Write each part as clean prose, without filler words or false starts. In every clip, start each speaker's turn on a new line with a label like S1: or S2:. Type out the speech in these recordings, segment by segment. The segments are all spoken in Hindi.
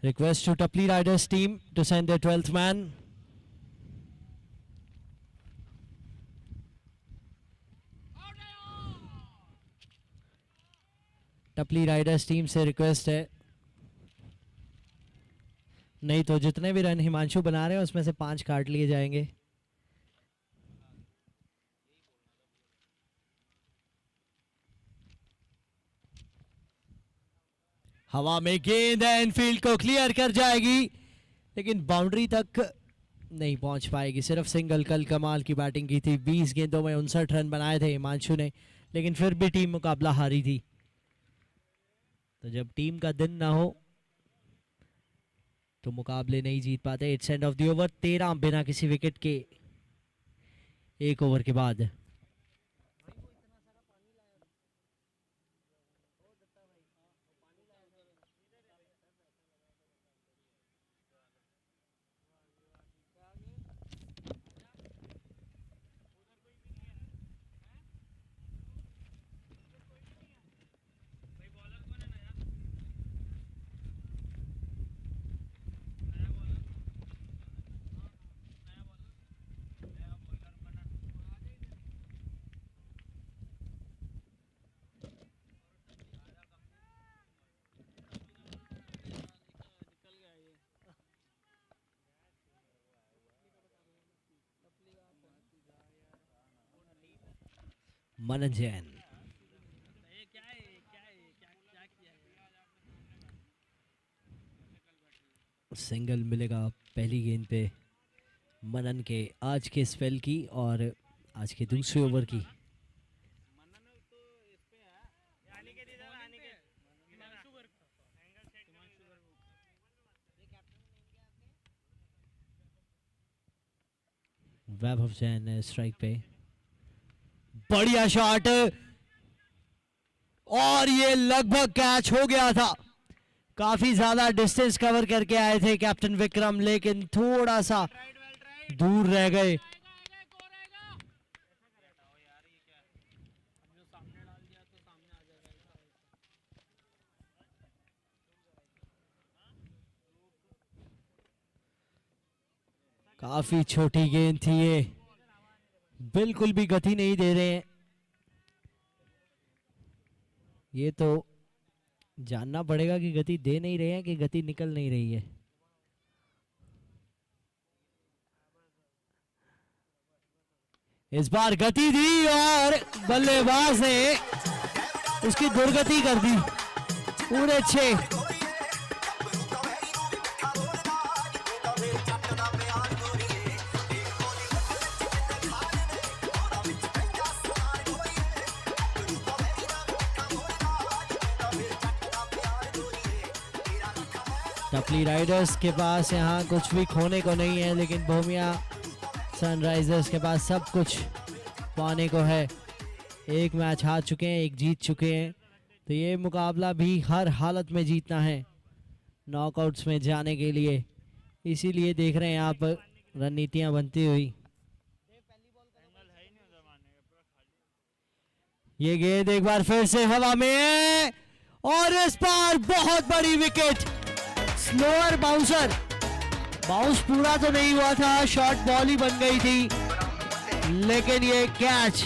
S1: Request to Tapli Riders team to send their 12th man. टपली राइडर्स टीम से रिक्वेस्ट है, नहीं तो जितने भी रन हिमांशु बना रहे हैं उसमें से 5 काट लिए जाएंगे। हवा में गेंद है, इनफील्ड को क्लियर कर जाएगी लेकिन बाउंड्री तक नहीं पहुंच पाएगी। सिर्फ सिंगल। कल कमाल की बैटिंग की थी, 20 गेंदों में 59 रन बनाए थे हिमांशु ने, लेकिन फिर भी टीम मुकाबला हारी थी। तो जब टीम का दिन ना हो तो मुकाबले नहीं जीत पाते। It's end of the over, 13 बिना किसी विकेट के 1 ओवर के बाद। मनन जैन सिंगल मिलेगा पहली गेंद पे मनन के आज के स्पेल की और आज के दूसरे ओवर की। वैभव जैन स्ट्राइक पे, बढ़िया शॉट और ये लगभग कैच हो गया था। काफी ज्यादा डिस्टेंस कवर करके आए थे कैप्टन विक्रम, लेकिन थोड़ा सा दूर रह गए। काफी छोटी गेंद थी ये, बिल्कुल भी गति नहीं दे रहे हैं। ये तो जानना पड़ेगा कि गति दे नहीं रहे हैं कि गति निकल नहीं रही है। इस बार गति दी और बल्लेबाज ने उसकी दुर्गति कर दी। पूरे 6। टपली राइडर्स के पास यहाँ कुछ भी खोने को नहीं है, लेकिन भूमिया सनराइजर्स के पास सब कुछ पाने को है। एक मैच हार चुके हैं, एक जीत चुके हैं, तो ये मुकाबला भी हर हालत में जीतना है नॉकआउट्स में जाने के लिए। इसीलिए देख रहे हैं आप रणनीतियां बनती हुई। ये गेंद एक बार फिर से हवा में और इस बार बहुत बड़ी विकेट। स्लोअर बाउंसर, बाउंस पूरा तो नहीं हुआ था, शॉर्ट बॉल ही बन गई थी, लेकिन ये कैच।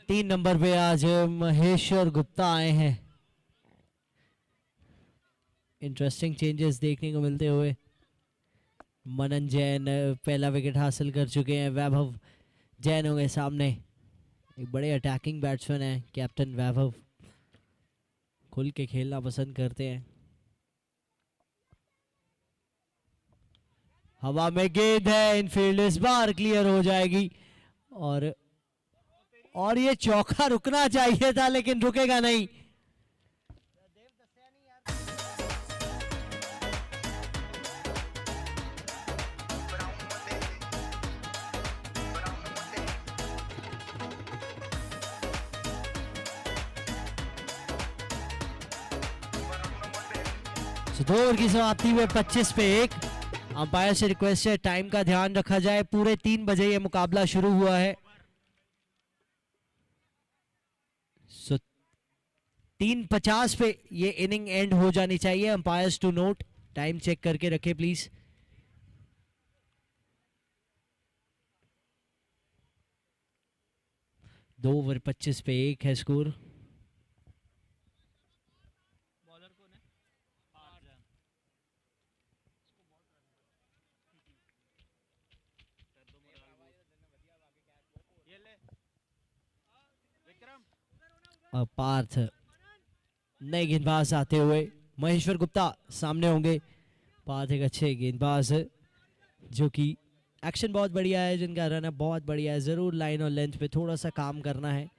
S1: तीन नंबर पे आज महेश्वर गुप्ता आए हैं। इंटरेस्टिंग चेंजेस देखने को मिलते हुए। मनन जैन पहला विकेट हासिल कर चुके हैं, वैभव जैन होंगे सामने। एक बड़े अटैकिंग बैट्समैन हैं कैप्टन वैभव, खुल के खेलना पसंद करते हैं। हवा में गेंद है, इनफील्ड इस बार क्लियर हो जाएगी और और ये चौका रुकना चाहिए था लेकिन रुकेगा नहीं। तो 2 ओवर की समाप्ति हुए 25 पे 1। अंपायर से रिक्वेस्ट है टाइम का ध्यान रखा जाए, पूरे 3 बजे ये मुकाबला शुरू हुआ है। 3:50 पे ये इनिंग एंड हो जानी चाहिए। Umpires to note, time check करके रखे प्लीज। दो ओवर 25 पे 1 है स्कोर। पार्थ नए गेंदबाज आते हुए, महेश्वर गुप्ता सामने होंगे। पार्थ एक अच्छे गेंदबाज जो कि एक्शन बहुत बढ़िया है, जिनका रन बहुत बढ़िया है। ज़रूर लाइन और लेंथ पे थोड़ा सा काम करना है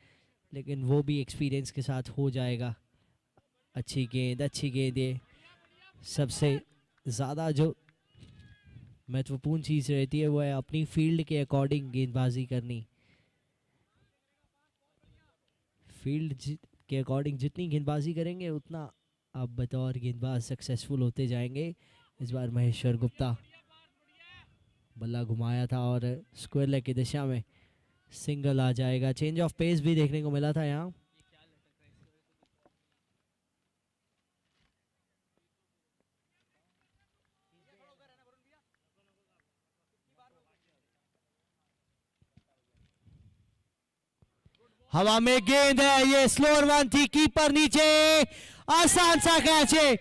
S1: लेकिन वो भी एक्सपीरियंस के साथ हो जाएगा। अच्छी गेंद ये सबसे ज़्यादा जो महत्वपूर्ण चीज़ रहती है वो है अपनी फील्ड के अकॉर्डिंग गेंदबाजी करनी। फील्ड के अकॉर्डिंग जितनी गेंदबाजी करेंगे उतना आप बतौर गेंदबाज सक्सेसफुल होते जाएंगे। इस बार महेश्वर गुप्ता बल्ला घुमाया था और स्क्वायर लेग की दिशा में सिंगल आ जाएगा। चेंज ऑफ पेस भी देखने को मिला था यहाँ। हवा में गेंद है, ये स्लोअर वन थी, कीपर नीचे, आसान सा कैच है,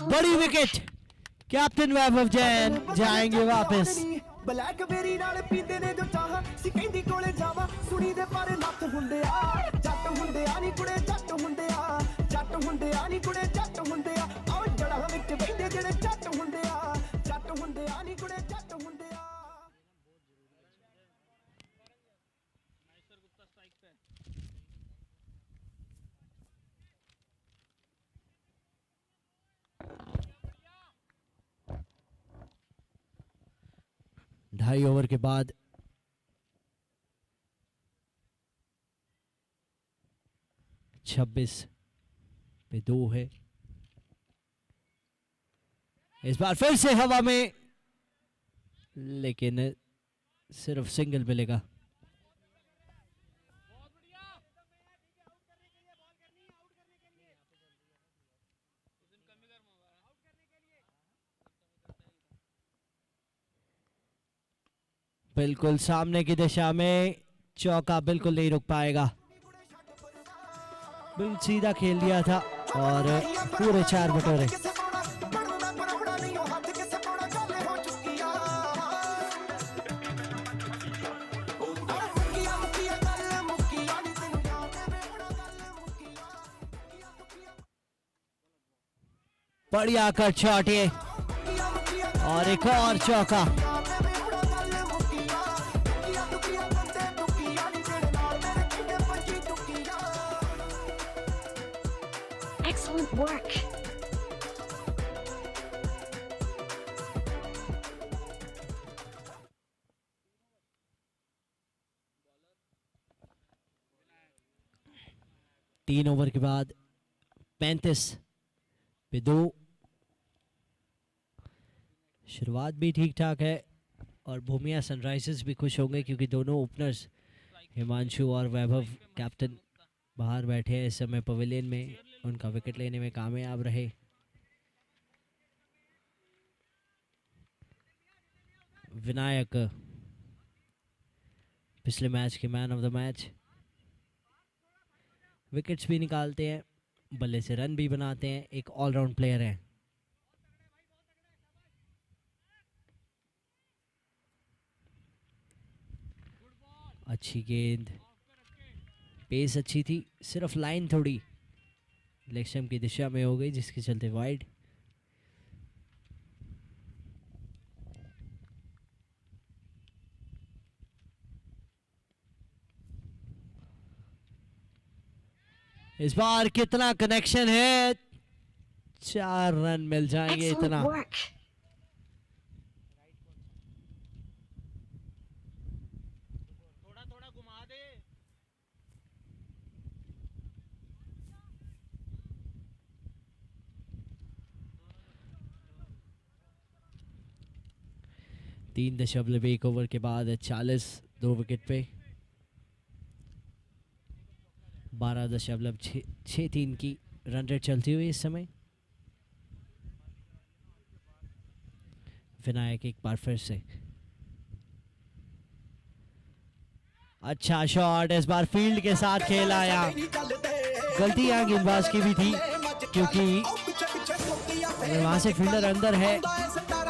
S1: बड़ी विकेट। कैप्टन वैभव जैन जाएंगे वापस। ब्लैकबेरी नाल पींदे ने जो चाह सी कहंदी कोले जावा सुनी दे पर नੱਥ ਹੁੰਦੇ ਆ ਜੱਟ ਹੁੰਦੇ ਆ ਨੀ ਕੁੜੇ ਜੱਟ ਹੁੰਦੇ ਆ ਜੱਟ ਹੁੰਦੇ ਆ ਨੀ ਕੁੜੇ ਜੱਟ ਹੁੰਦੇ ਆ ਆਹ ਜੜਾਂ ਵਿੱਚ ਬੈਠੇ ਜਿਹੜੇ ਜੱਟ ਹੁੰਦੇ ਆ ਜੱਟ ਹੁੰਦੇ ਆ ਨੀ ਕੁੜੇ ਜੱਟ ਹੁੰਦੇ ਆ। ढाई ओवर के बाद 26 पे 2 है। इस बार फिर से हवा में लेकिन सिर्फ सिंगल मिलेगा। बिल्कुल सामने की दिशा में चौका बिल्कुल नहीं रुक पाएगा। बिल्कुल सीधा खेल दिया था और पूरे 4 बटोरे। बढ़िया कट शॉट ये और एक और चौका।
S2: Excellent work.
S1: तीन ओवर के बाद 35 पे 2। शुरुआत भी ठीक ठाक है और भूमिया सनराइजर्स भी खुश होंगे क्योंकि दोनों ओपनर्स हिमांशु और वैभव कैप्टन बाहर बैठे हैं इस समय पवेलियन में, उनका विकेट लेने में कामयाब रहे। विनायक पिछले मैच के man of the match, wickets भी निकालते हैं, बल्ले से रन भी बनाते हैं, एक ऑलराउंड प्लेयर हैं। अच्छी गेंद, पेस अच्छी थी, सिर्फ लाइन थोड़ी लेग स्टंप की दिशा में हो गई जिसके चलते वाइड। इस बार कितना कनेक्शन है, 4 रन मिल जाएंगे
S2: Excellent
S1: इतना।
S2: work.
S1: तीन दशमलव एक ओवर के बाद 40 2 विकेट पे 12.63 की रन रेट चलती हुई इस समय। विनायक एक बार फिर से अच्छा शॉट, इस बार फील्ड के साथ खेल आया। गलती यहाँ गेंदबाज की भी थी, क्योंकि अगर वहां से फील्डर अंदर है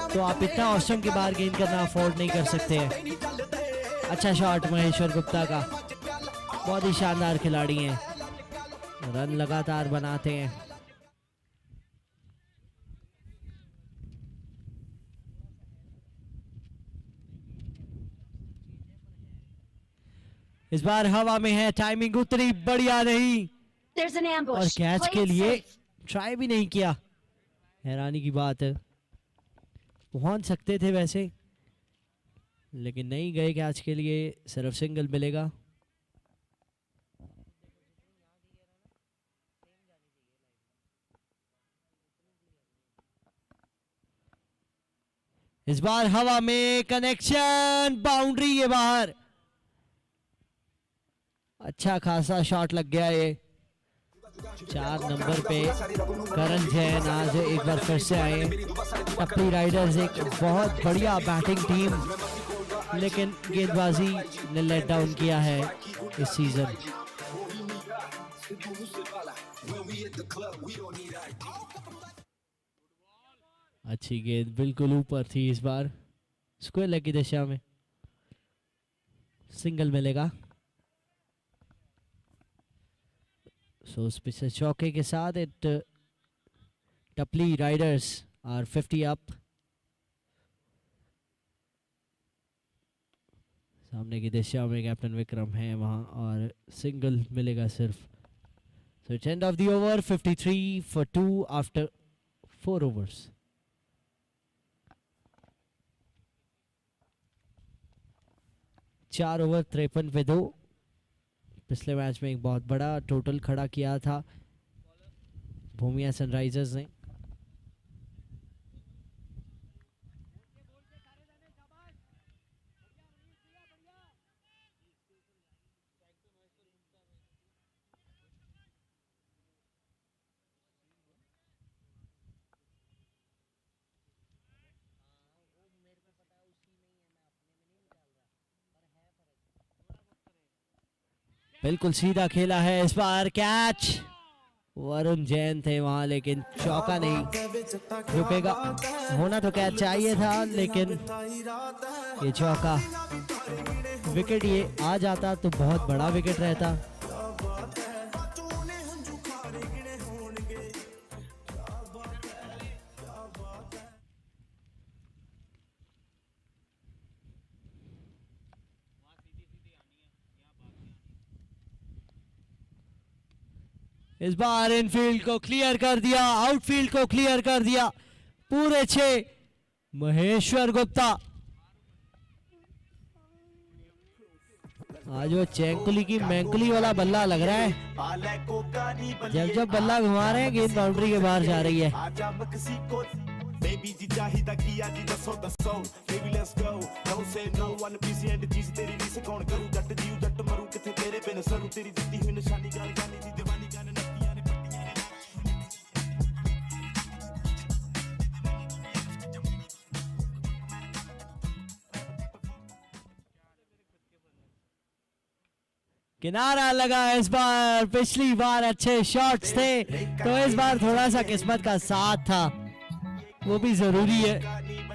S1: तो आप इतना ऑसम के बाहर गेंद करना अफोर्ड नहीं कर सकते हैं। अच्छा शॉट महेश्वर गुप्ता का, बहुत ही शानदार खिलाड़ी हैं, रन लगातार बनाते हैं। इस बार हवा में है, टाइमिंग उतनी बढ़िया नहीं
S2: There's an
S1: और
S2: ambush.
S1: कैच
S2: Play
S1: के
S2: it
S1: लिए
S2: safe.
S1: ट्राई भी नहीं किया। हैरानी की बात है, पहुंच सकते थे वैसे, लेकिन नहीं गए कैच के लिए, सिर्फ सिंगल मिलेगा। इस बार हवा में कनेक्शन, बाउंड्री के बाहर, अच्छा खासा शॉट लग गया ये। 4 नंबर पे करण जैन आज एक बार फिर से आए। टप्पी राइडर्स एक बहुत बढ़िया बैटिंग टीम, लेकिन गेंदबाजी ने लेट डाउन किया है इस सीजन। अच्छी गेंद बिल्कुल ऊपर थी, इस बार स्क्वायर लेग की दिशा में, सिंगल मिलेगा। सो उस पिछले चौके के साथ टपली राइडर्स आर 50 अप। सामने की दिशा में कैप्टन विक्रम है वहां और सिंगल मिलेगा सिर्फ। So it's end of the over, 53 for 2 after 4 overs। चार ओवर 53 पे 2। पिछले मैच में एक बहुत बड़ा टोटल खड़ा किया था भूमिया सनराइजर्स ने। बिल्कुल सीधा खेला है, इस बार कैच, वरुण जैन थे वहां लेकिन चौका नहीं रुकेगा। होना तो कैच चाहिए था, लेकिन ये चौका, विकेट ये आ जाता तो बहुत बड़ा विकेट रहता। इस बार इनफील्ड को क्लियर कर दिया, आउटफील्ड को क्लियर कर दिया, पूरे 6 महेश्वर गुप्ता। आज वो चैंकुली की मैंकुली वाला बल्ला लग रहा है, जब जब बल्ला घुमा रहे हैं गेंद बाउंड्री के बाहर जा रही है।
S3: Baby जी चाहिदा की आज दसो दसो baby let's go no say no one piece and चीज तेरी ली से कौन करू जट जीव जट मरू किथे तेरे बिन सरू तेरी दित्ती हुई निशानी गाल गानी दी दीवानी गाने नत्तियां ने पट्टियां ने
S1: किनारा लगा इस बार, पिछली बार अच्छे शॉट्स थे तो इस बार थोड़ा सा किस्मत का साथ था, वो भी जरूरी है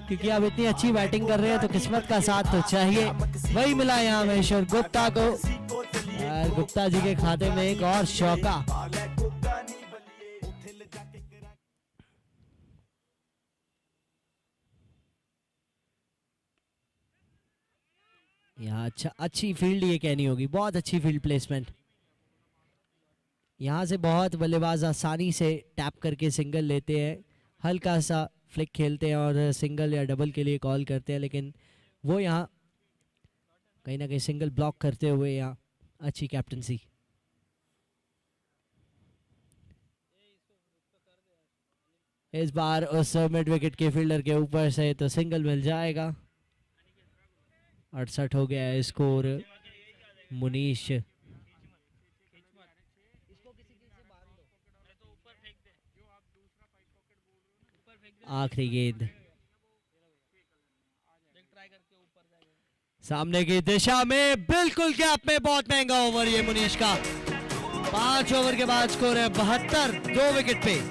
S1: क्योंकि आप इतनी अच्छी बैटिंग कर रहे हैं तो किस्मत का साथ तो चाहिए। वही मिला यहाँ महेश्वर गुप्ता को, और गुप्ता जी के खाते में एक और चौका। यहाँ अच्छी फील्ड ये कहनी होगी, बहुत अच्छी फील्ड प्लेसमेंट। यहाँ से बहुत बल्लेबाज आसानी से टैप करके सिंगल लेते हैं, हल्का सा फ्लिक खेलते हैं और सिंगल या डबल के लिए कॉल करते हैं, लेकिन वो यहाँ कहीं ना कहीं सिंगल ब्लॉक करते हुए यहाँ अच्छी कैप्टनसी। इस बार उस मिड विकेट के फील्डर के ऊपर से तो सिंगल मिल जाएगा। 68 हो गया है स्कोर। मुनीश आखिरी गेंद सामने की दिशा में, बिल्कुल गैप में, बहुत महंगा ओवर ये मुनीश का। 5 ओवर के बाद स्कोर है 72, 2 विकेट पे।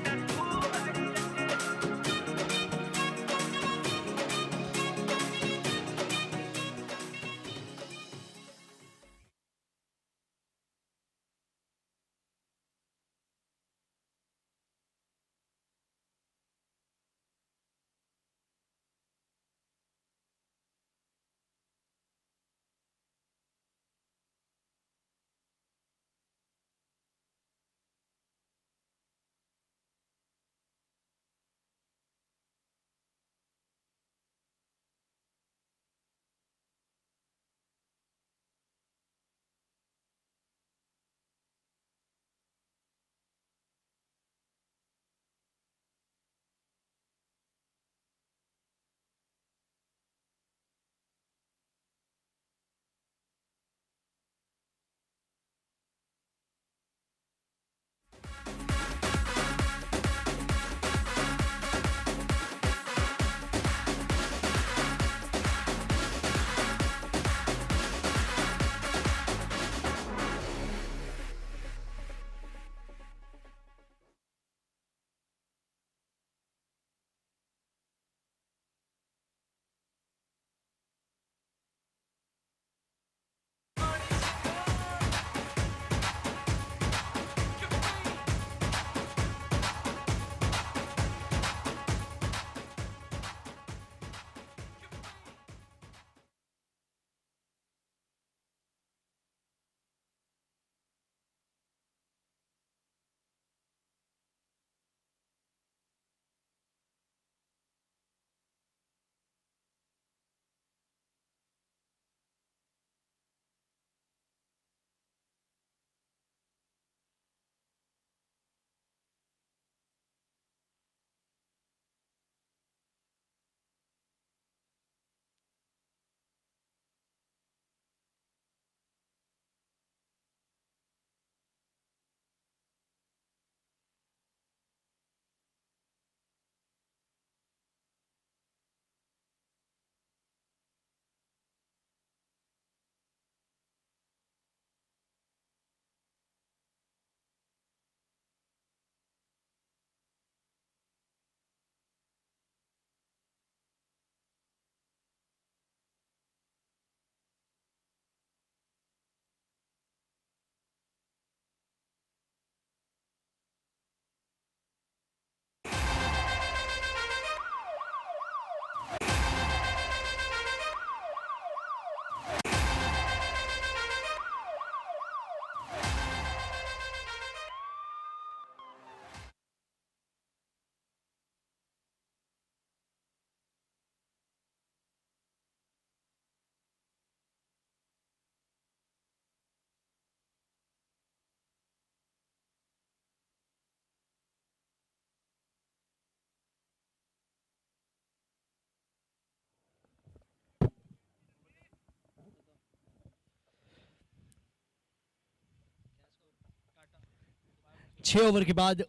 S1: छह ओवर के बाद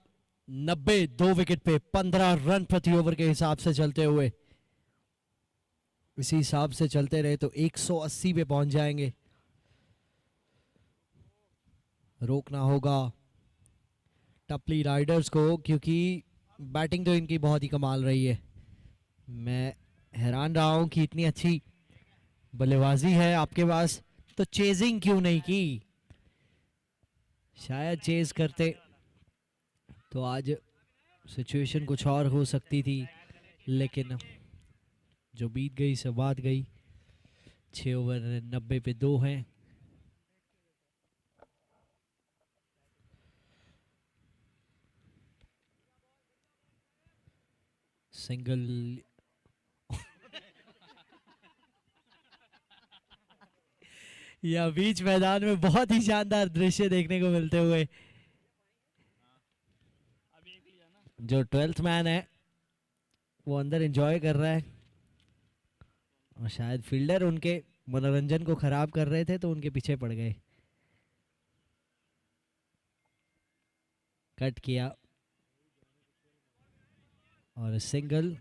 S1: 90, 2 विकेट पे 15 रन प्रति ओवर के हिसाब से चलते हुए, इसी हिसाब से चलते रहे तो 180 पे पहुंच जाएंगे। रोकना होगा टपली राइडर्स को, क्योंकि बैटिंग तो इनकी बहुत ही कमाल रही है। मैं हैरान रहा हूं कि इतनी अच्छी बल्लेबाजी है आपके पास, तो चेजिंग क्यों नहीं की? शायद चेज करते तो आज सिचुएशन कुछ और हो सकती थी, लेकिन जो बीत गई सो बात गई। 6 ओवर 90 पे 2 हैं। सिंगल या बीच मैदान में बहुत ही शानदार दृश्य देखने को मिलते हुए जो 12th मैन है वो अंदर एंजॉय कर रहा है और शायद फील्डर उनके मनोरंजन को खराब कर रहे थे तो उनके पीछे पड़ गए। कट किया और सिंगल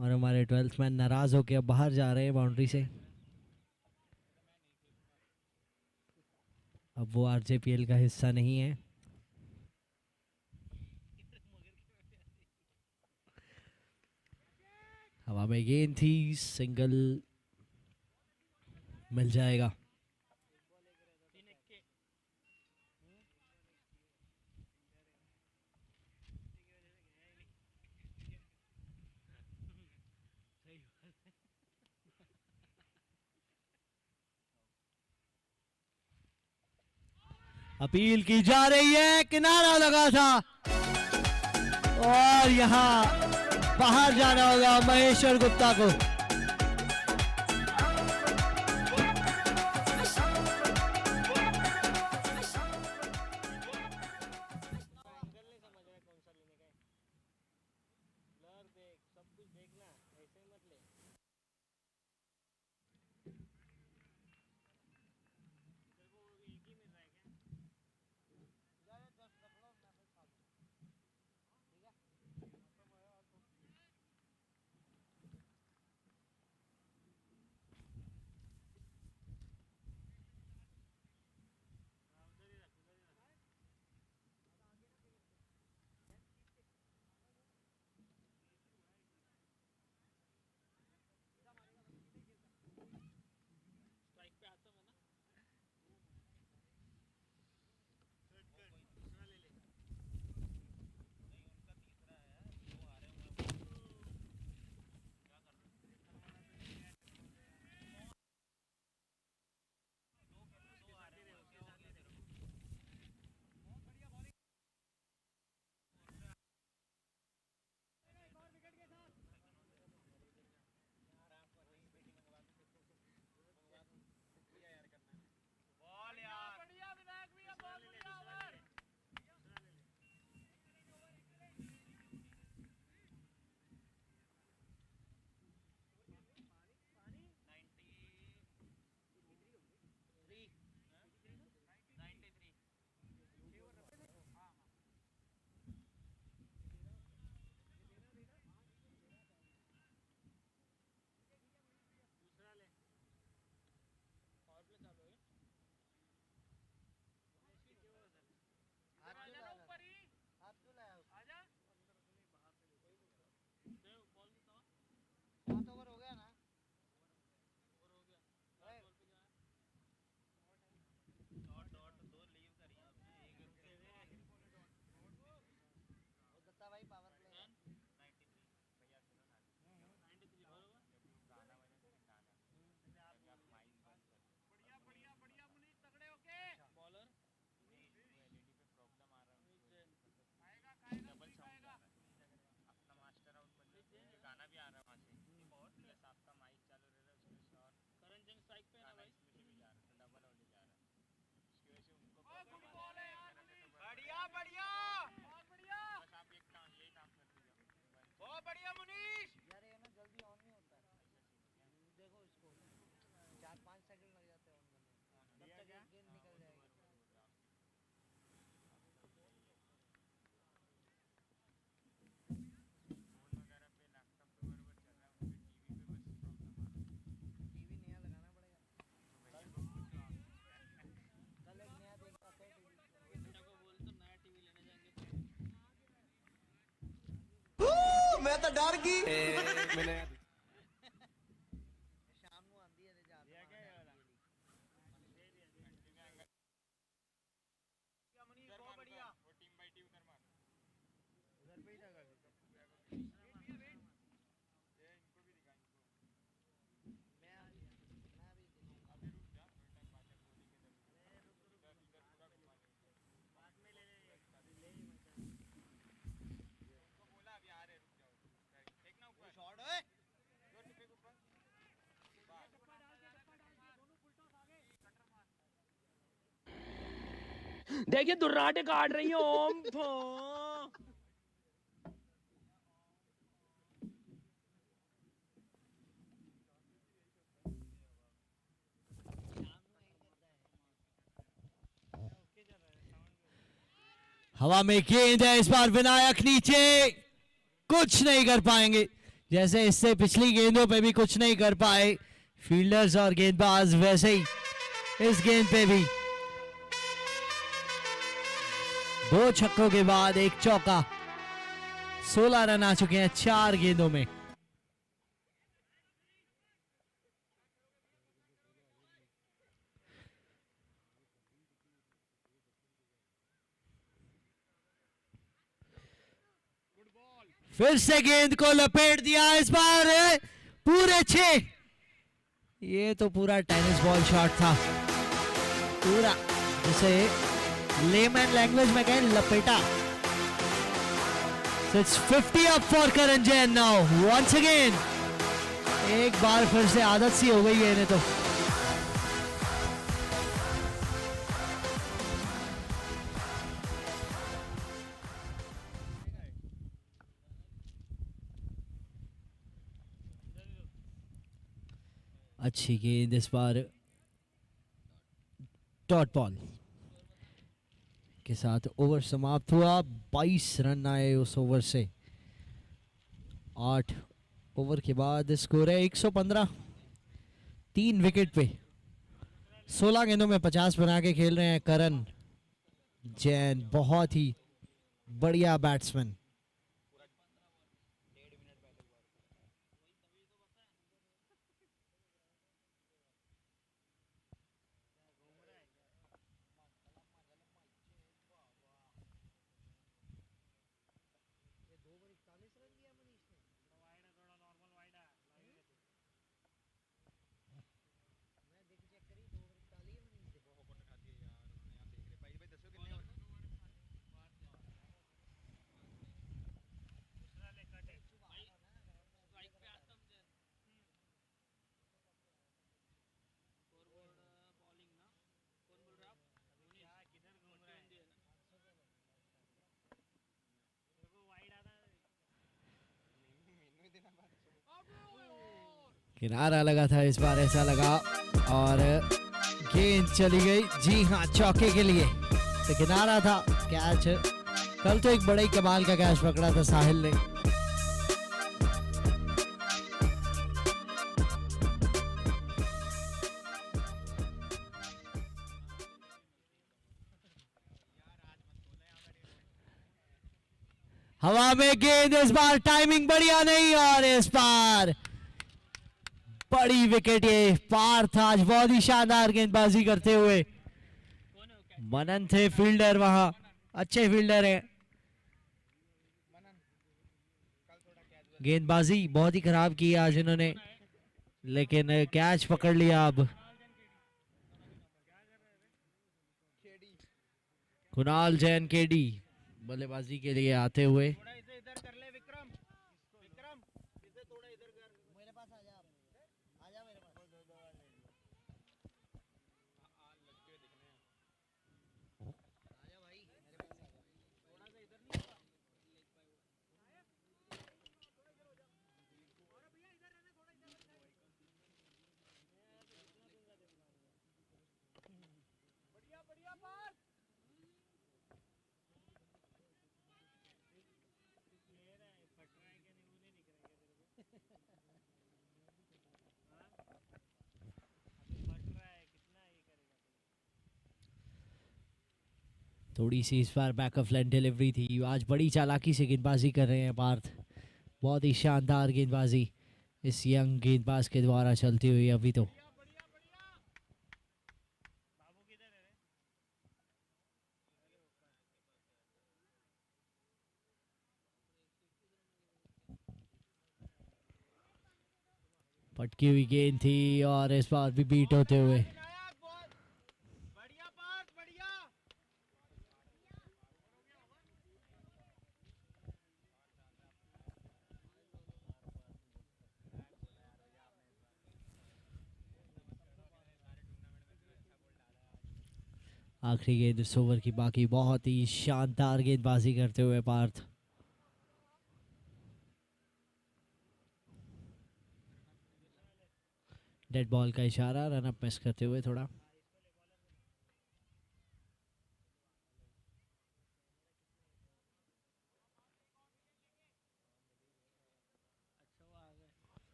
S1: और हमारे 12th मैन नाराज होकर अब बाहर जा रहे हैं बाउंड्री से। अब वो आरजेपीएल का हिस्सा नहीं है। हवा में गेंद थी, सिंगल मिल जाएगा। अपील की जा रही है, किनारा लगा था और यहाँ बाहर जाना होगा महेश्वर गुप्ता को।
S4: मैं तो डर गई मैंने
S5: देखिए दुर्राटे काट रही है ओम
S1: हवा में गेंद है इस बार, विनायक नीचे, कुछ नहीं कर पाएंगे। जैसे इससे पिछली गेंदों पे भी कुछ नहीं कर पाए फील्डर्स और गेंदबाज, वैसे ही इस गेंद पे भी 2 छक्कों के बाद 1 चौका, 16 रन आ चुके हैं 4 गेंदों में। फिर से गेंद को लपेट दिया इस बार, पूरे 6। ये तो पूरा टेनिस बॉल शॉट था, पूरा जिसे लेमैन लैंग्वेज में कहें लपेटा। So it's 50 up for Karan Jain now once again। एक बार फिर से आदत सी हो गई है इन्हें तो। अच्छी गेंद इस बार, डॉट बॉल के साथ ओवर समाप्त हुआ। 22 रन आए उस ओवर से। 8 ओवर के बाद स्कोर है 115। 3 विकेट पे 16 गेंदों में 50 बना के खेल रहे हैं करण जैन, बहुत ही बढ़िया बैट्समैन। किनारा लगा था इस बार, ऐसा लगा, और गेंद चली गई, जी हाँ, चौके के लिए। तो किनारा था, कैच। कल तो एक बड़ा ही कमाल का कैच पकड़ा था साहिल ने। हवा में गेंद इस बार, टाइमिंग बढ़िया नहीं, और इस बार बड़ी विकेट। ये पार्थ आज बहुत ही शानदार गेंदबाजी करते हुए। मनन थे फील्डर वहां, अच्छे फील्डर हैं। गेंदबाजी बहुत ही खराब की आज इन्होंने, लेकिन कैच पकड़ लिया। अब कुणाल जैन केडी बल्लेबाजी के लिए आते हुए। थोड़ी सी इस बार बैक ऑफ लाइन डिलीवरी थी। आज बड़ी चालाकी से गेंदबाजी कर रहे हैं पार्थ, बहुत ही शानदार गेंदबाजी इस यंग गेंदबाज के द्वारा चलती हुई अभी तो। पटकी हुई गेंद थी, और इस बार भी बीट होते हुए। आखिरी गेंद इस ओवर की बाकी। बहुत ही शानदार गेंदबाजी करते हुए पार्थ। डेड बॉल का इशारा, रन अप मिस करते हुए थोड़ा।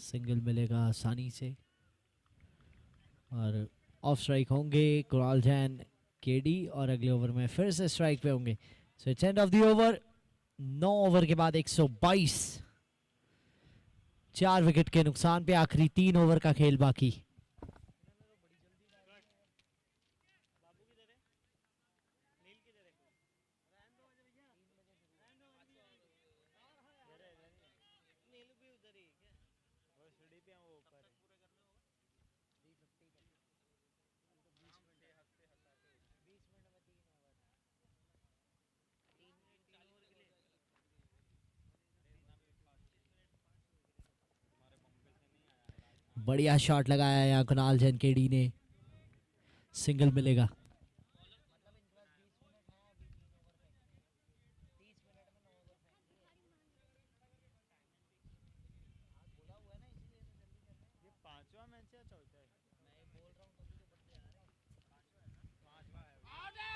S1: सिंगल मिलेगा आसानी से और ऑफ स्ट्राइक होंगे कुणाल जैन केडी और अगले ओवर में फिर से स्ट्राइक पे होंगे। So it's end of the over. 9 over के बाद 122, 4 विकेट के नुकसान पे आखिरी 3 ओवर का खेल बाकी। बढ़िया शॉट लगाया यहाँ कुणाल जैन केडी ने। सिंगल मिलेगा।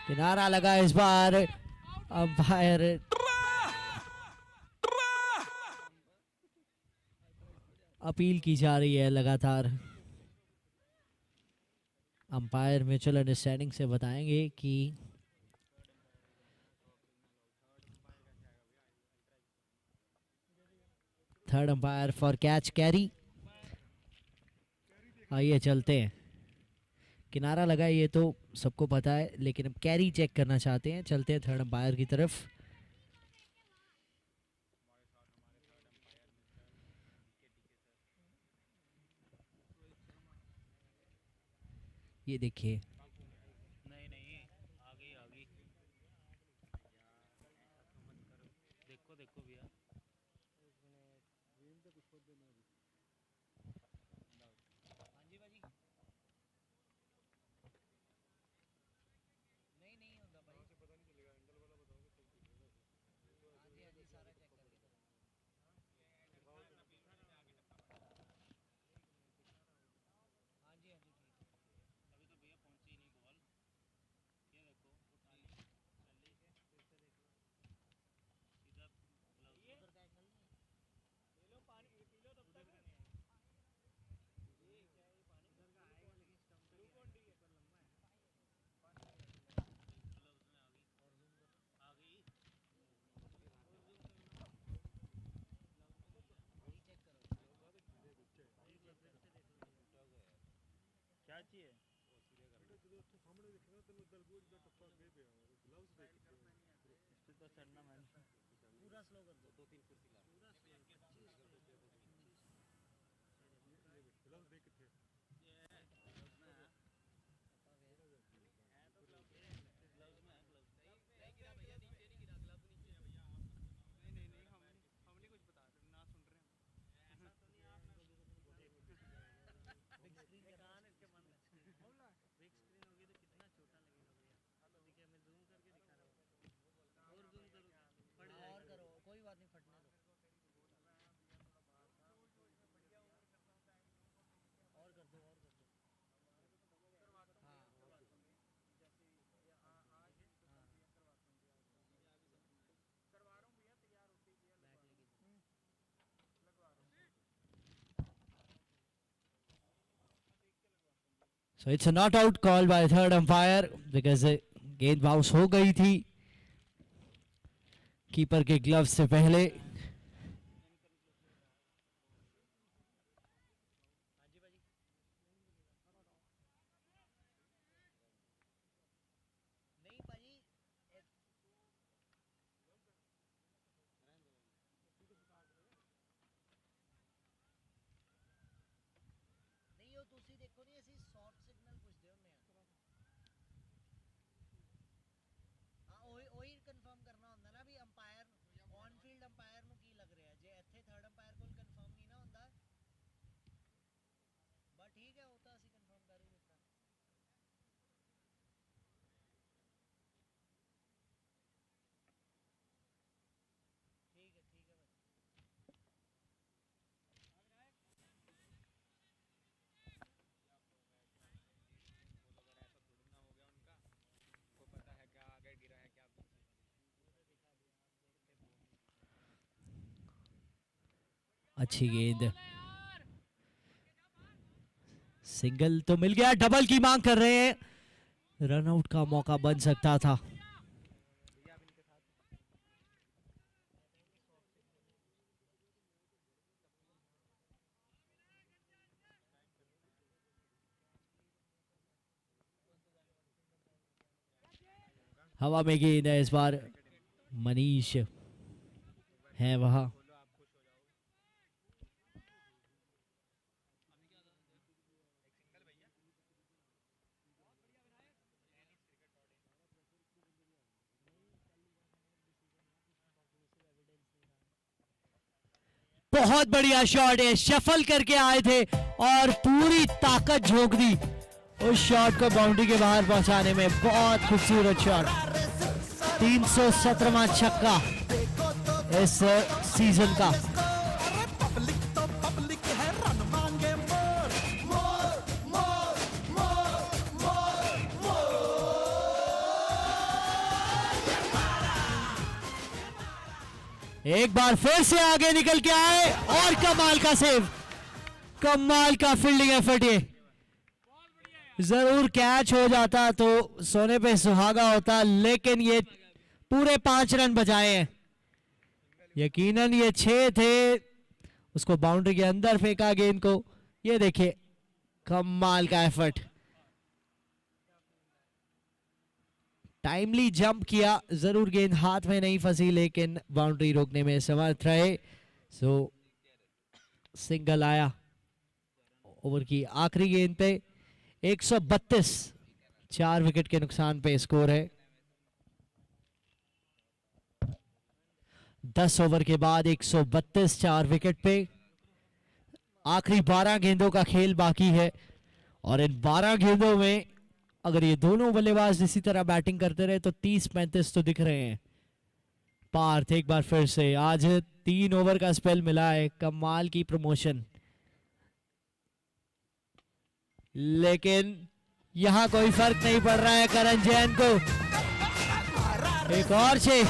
S1: किनारा लगा इस बार। अंपायर अपील की जा रही है लगातार। अंपायर म्यूचुअल अंडरस्टैंडिंग से बताएंगे कि third umpire for catch carry. आइए चलते हैं। किनारा लगा ये तो सबको पता है, लेकिन अब कैरी चेक करना चाहते हैं। चलते हैं थर्ड अंपायर की तरफ। ये देखिए, so it's not out call by third umpire because गेंद बाउंस हो गई थी कीपर के ग्लव्स से पहले। अच्छी गेंद, सिंगल तो मिल गया, डबल की मांग कर रहे हैं, रनआउट का मौका बन सकता था। हवा में गेंद है इस बार, मनीष है वहां। बहुत बढ़िया शॉट है, शफल करके आए थे और पूरी ताकत झोंक दी उस शॉट को बाउंड्री के बाहर पहुंचाने में। बहुत खूबसूरत शॉट, 317वां छक्का इस सीजन का। एक बार फिर से आगे निकल के आए और कमाल का सेव, कमाल का फील्डिंग एफर्ट। ये जरूर कैच हो जाता तो सोने पे सुहागा होता, लेकिन ये पूरे 5 रन बचाए हैं। यकीनन ये 6 थे, उसको बाउंड्री के अंदर फेंका गेंद को। ये देखिए कमाल का एफर्ट, टाइमली जंप किया, जरूर गेंद हाथ में नहीं फंसी लेकिन बाउंड्री रोकने में समर्थ रहे। सो सिंगल आया ओवर की आखिरी गेंद पे। 132, 4 विकेट के नुकसान पे स्कोर है। 10 ओवर के बाद 132, 4 विकेट पे। आखिरी 12 गेंदों का खेल बाकी है और इन 12 गेंदों में अगर ये दोनों बल्लेबाज इसी तरह बैटिंग करते रहे तो 30-35 तो दिख रहे हैं। पार्थ एक बार फिर से, आज 3 ओवर का स्पेल मिला है, कमाल की प्रमोशन। लेकिन यहां कोई फर्क नहीं पड़ रहा है करण जैन को। एक और 6,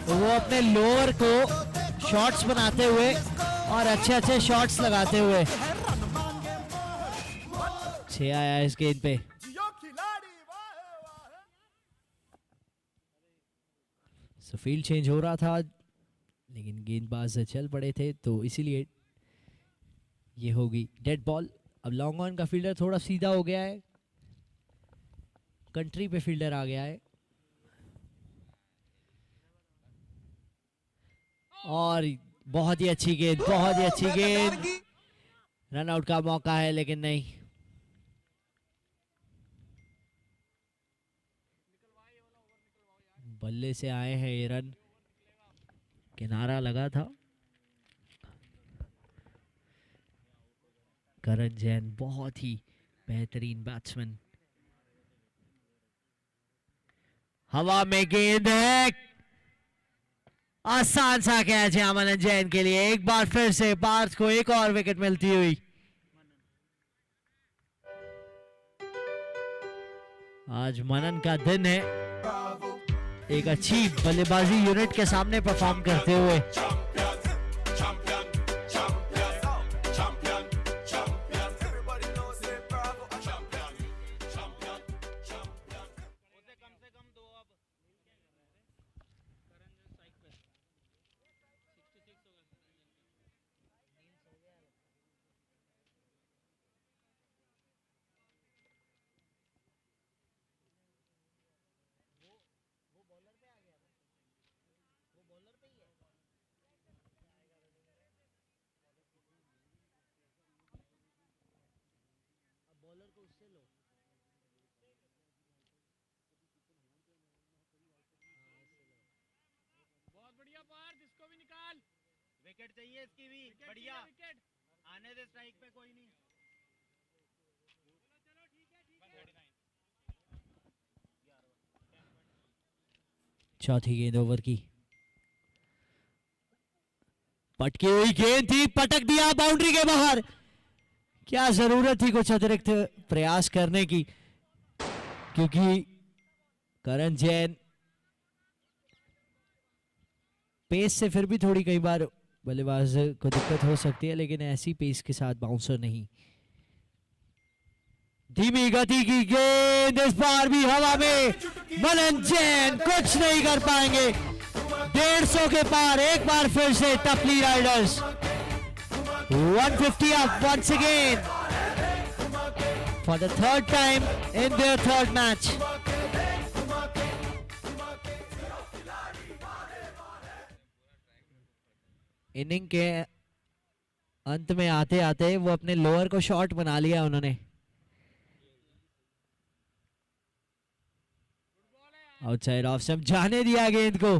S1: वो अपने लोअर को शॉट्स बनाते हुए और अच्छे अच्छे शॉट्स लगाते हुए 6 आया इस गेंद पे। सो फील्ड चेंज हो रहा था लेकिन गेंदबाज चल पड़े थे तो इसीलिए ये होगी डेड बॉल। अब लॉन्ग ऑन का फील्डर थोड़ा सीधा हो गया है, कंट्री पे फील्डर आ गया है और बहुत ही अच्छी गेंद, बहुत ही अच्छी गेंद। रन आउट का मौका है लेकिन नहीं। बल्ले से आए हैं ये रन, किनारा लगा था। करण जैन बहुत ही बेहतरीन बैट्समैन। हवा में गेंद है, आसान सा कैच है मनन जैन के लिए। एक बार फिर से पार्थ को एक और विकेट मिलती हुई। आज मनन का दिन है, एक अच्छी बल्लेबाजी यूनिट के सामने परफॉर्म करते हुए।
S5: बहुत बढ़िया पार्थ, इसको भी निकाल।
S6: विकेट चाहिए इसकी भी, बढ़िया
S5: विकेट
S6: आने दे स्ट्राइक पे, कोई नहीं।
S5: चलो ठीक है।
S1: चौथी गेंद ओवर की, पटकी हुई गेंद थी, पटक दिया बाउंड्री के बाहर। क्या जरूरत थी कुछ अतिरिक्त प्रयास करने की, क्योंकि करण जैन पेस से फिर भी थोड़ी कई बार बल्लेबाज को दिक्कत हो सकती है, लेकिन ऐसी पेस के साथ बाउंसर नहीं। धीमी गति की गेंद, इस बार भी हवा में मलन जैन कुछ नहीं कर पाएंगे। 150 के पार एक बार फिर से टपली Riders. 150 up once again for the third time in their third match. Inning के अंत में आते आते वो अपने लोअर को शॉर्ट बना लिया उन्होंने। आउटसाइड ऑफ स्टंप जाने दिया गेंद को।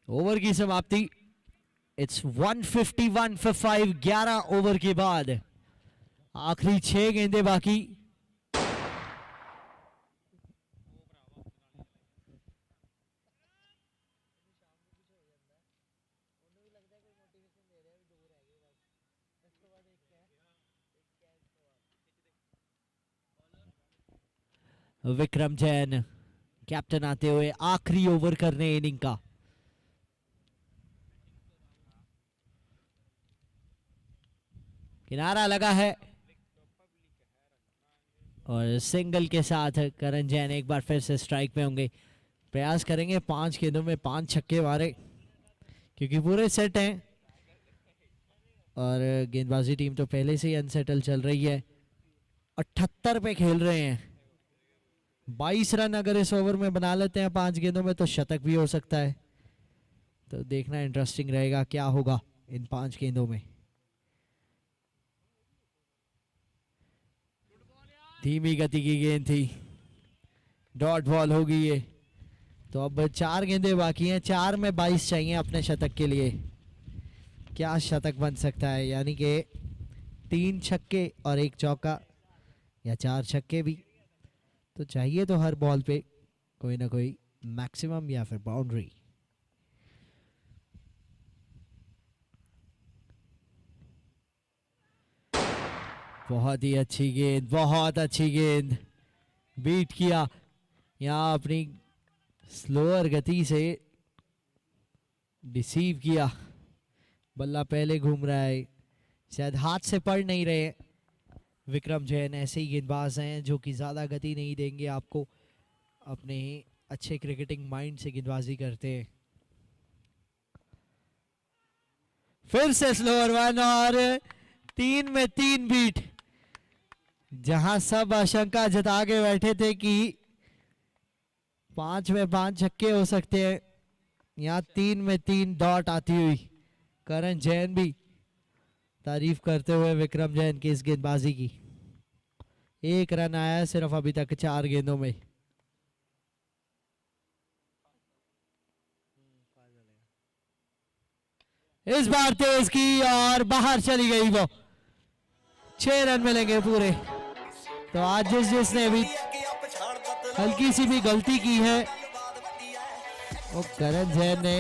S1: ओवर की समाप्ति। It's 151 for 5। 11 ओवर के बाद आखिरी 6 गेंदें बाकी। विक्रम जैन कैप्टन आते हुए आखिरी ओवर करने इनिंग का। किनारा लगा है और सिंगल के साथ करण जैन एक बार फिर से स्ट्राइक पे होंगे। प्रयास करेंगे 5 गेंदों में 5 छक्के मारे, क्योंकि पूरे सेट हैं और गेंदबाजी टीम तो पहले से ही अनसेटल चल रही है। 78 पे खेल रहे हैं। 22 रन अगर इस ओवर में बना लेते हैं 5 गेंदों में तो शतक भी हो सकता है। तो देखना इंटरेस्टिंग रहेगा क्या होगा इन 5 गेंदों में। धीमी गति की गेंद थी, डॉट बॉल होगी ये। तो अब 4 गेंदें बाकी हैं। 4 में 22 चाहिए अपने शतक के लिए। क्या शतक बन सकता है, यानी कि 3 छक्के और 1 चौका या 4 छक्के भी तो चाहिए। तो हर बॉल पे कोई ना कोई मैक्सिमम या फिर बाउंड्री। बहुत ही अच्छी गेंद, बहुत अच्छी गेंद। बीट किया यहाँ, अपनी स्लोअर गति से डिसीव किया। बल्ला पहले घूम रहा है, शायद हाथ से पड़ नहीं रहे। विक्रम जैन ऐसे ही गेंदबाज हैं जो कि ज़्यादा गति नहीं देंगे आपको, अपने अच्छे क्रिकेटिंग माइंड से गेंदबाजी करते हैं। फिर से स्लोअर वन और 3 में 3 बीट। जहां सब आशंका जता के बैठे थे कि 5 में 5 छक्के हो सकते हैं, यहाँ 3 में 3 डॉट आती हुई। करण जैन भी तारीफ करते हुए विक्रम जैन की इस गेंदबाजी की। 1 रन आया है सिर्फ अभी तक 4 गेंदों में। इस बार तेज की और बाहर चली गई वो। 6 रन मिलेंगे पूरे। तो आज जिसने भी हल्की सी भी गलती की है वो करण जैन ने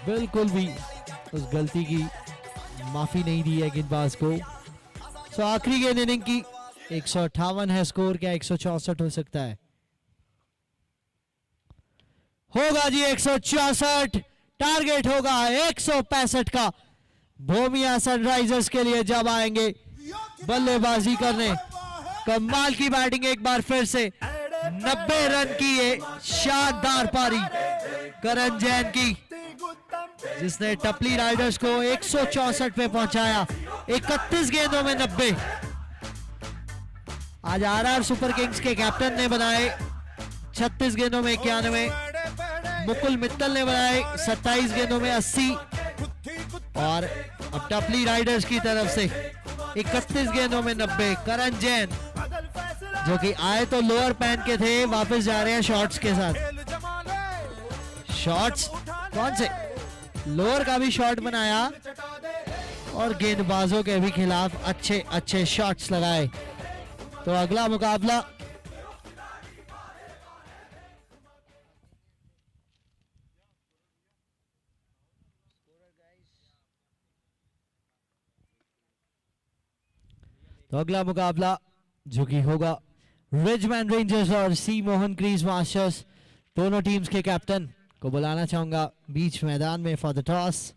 S1: बिल्कुल भी उस गलती की माफी नहीं दी है गेंदबाज को। सो आखिरी गेंद इनिंग की। 158 है स्कोर, क्या 164 हो सकता है? होगा जी 164। टारगेट होगा 165 का भूमिया सनराइजर्स के लिए जब आएंगे बल्लेबाजी करने। कमाल की बैटिंग एक बार फिर से। 90 रन की ये शानदार पारी करण जैन की, जिसने टपली राइडर्स को 164 पे पहुंचाया। 31 गेंदों में 90। आज आरआर सुपर किंग्स के कैप्टन ने बनाए 36 गेंदों में 91। मुकुल मित्तल ने बनाए 27 गेंदों में 80। और अब टपली राइडर्स की तरफ से 31 गेंदों में 90। करण जैन जो कि आए तो लोअर पहन के थे, वापस जा रहे हैं शॉर्ट्स के साथ। शॉर्ट्स कौन से, लोअर का भी शॉट बनाया और गेंदबाजों के भी खिलाफ अच्छे अच्छे शॉट्स लगाए। तो अगला मुकाबला जो कि होगा रिजमैन रेंजर्स और सी मोहन क्रीज मास्टर्स। दोनों टीम्स के कैप्टन को बुलाना चाहूंगा बीच मैदान में for the toss.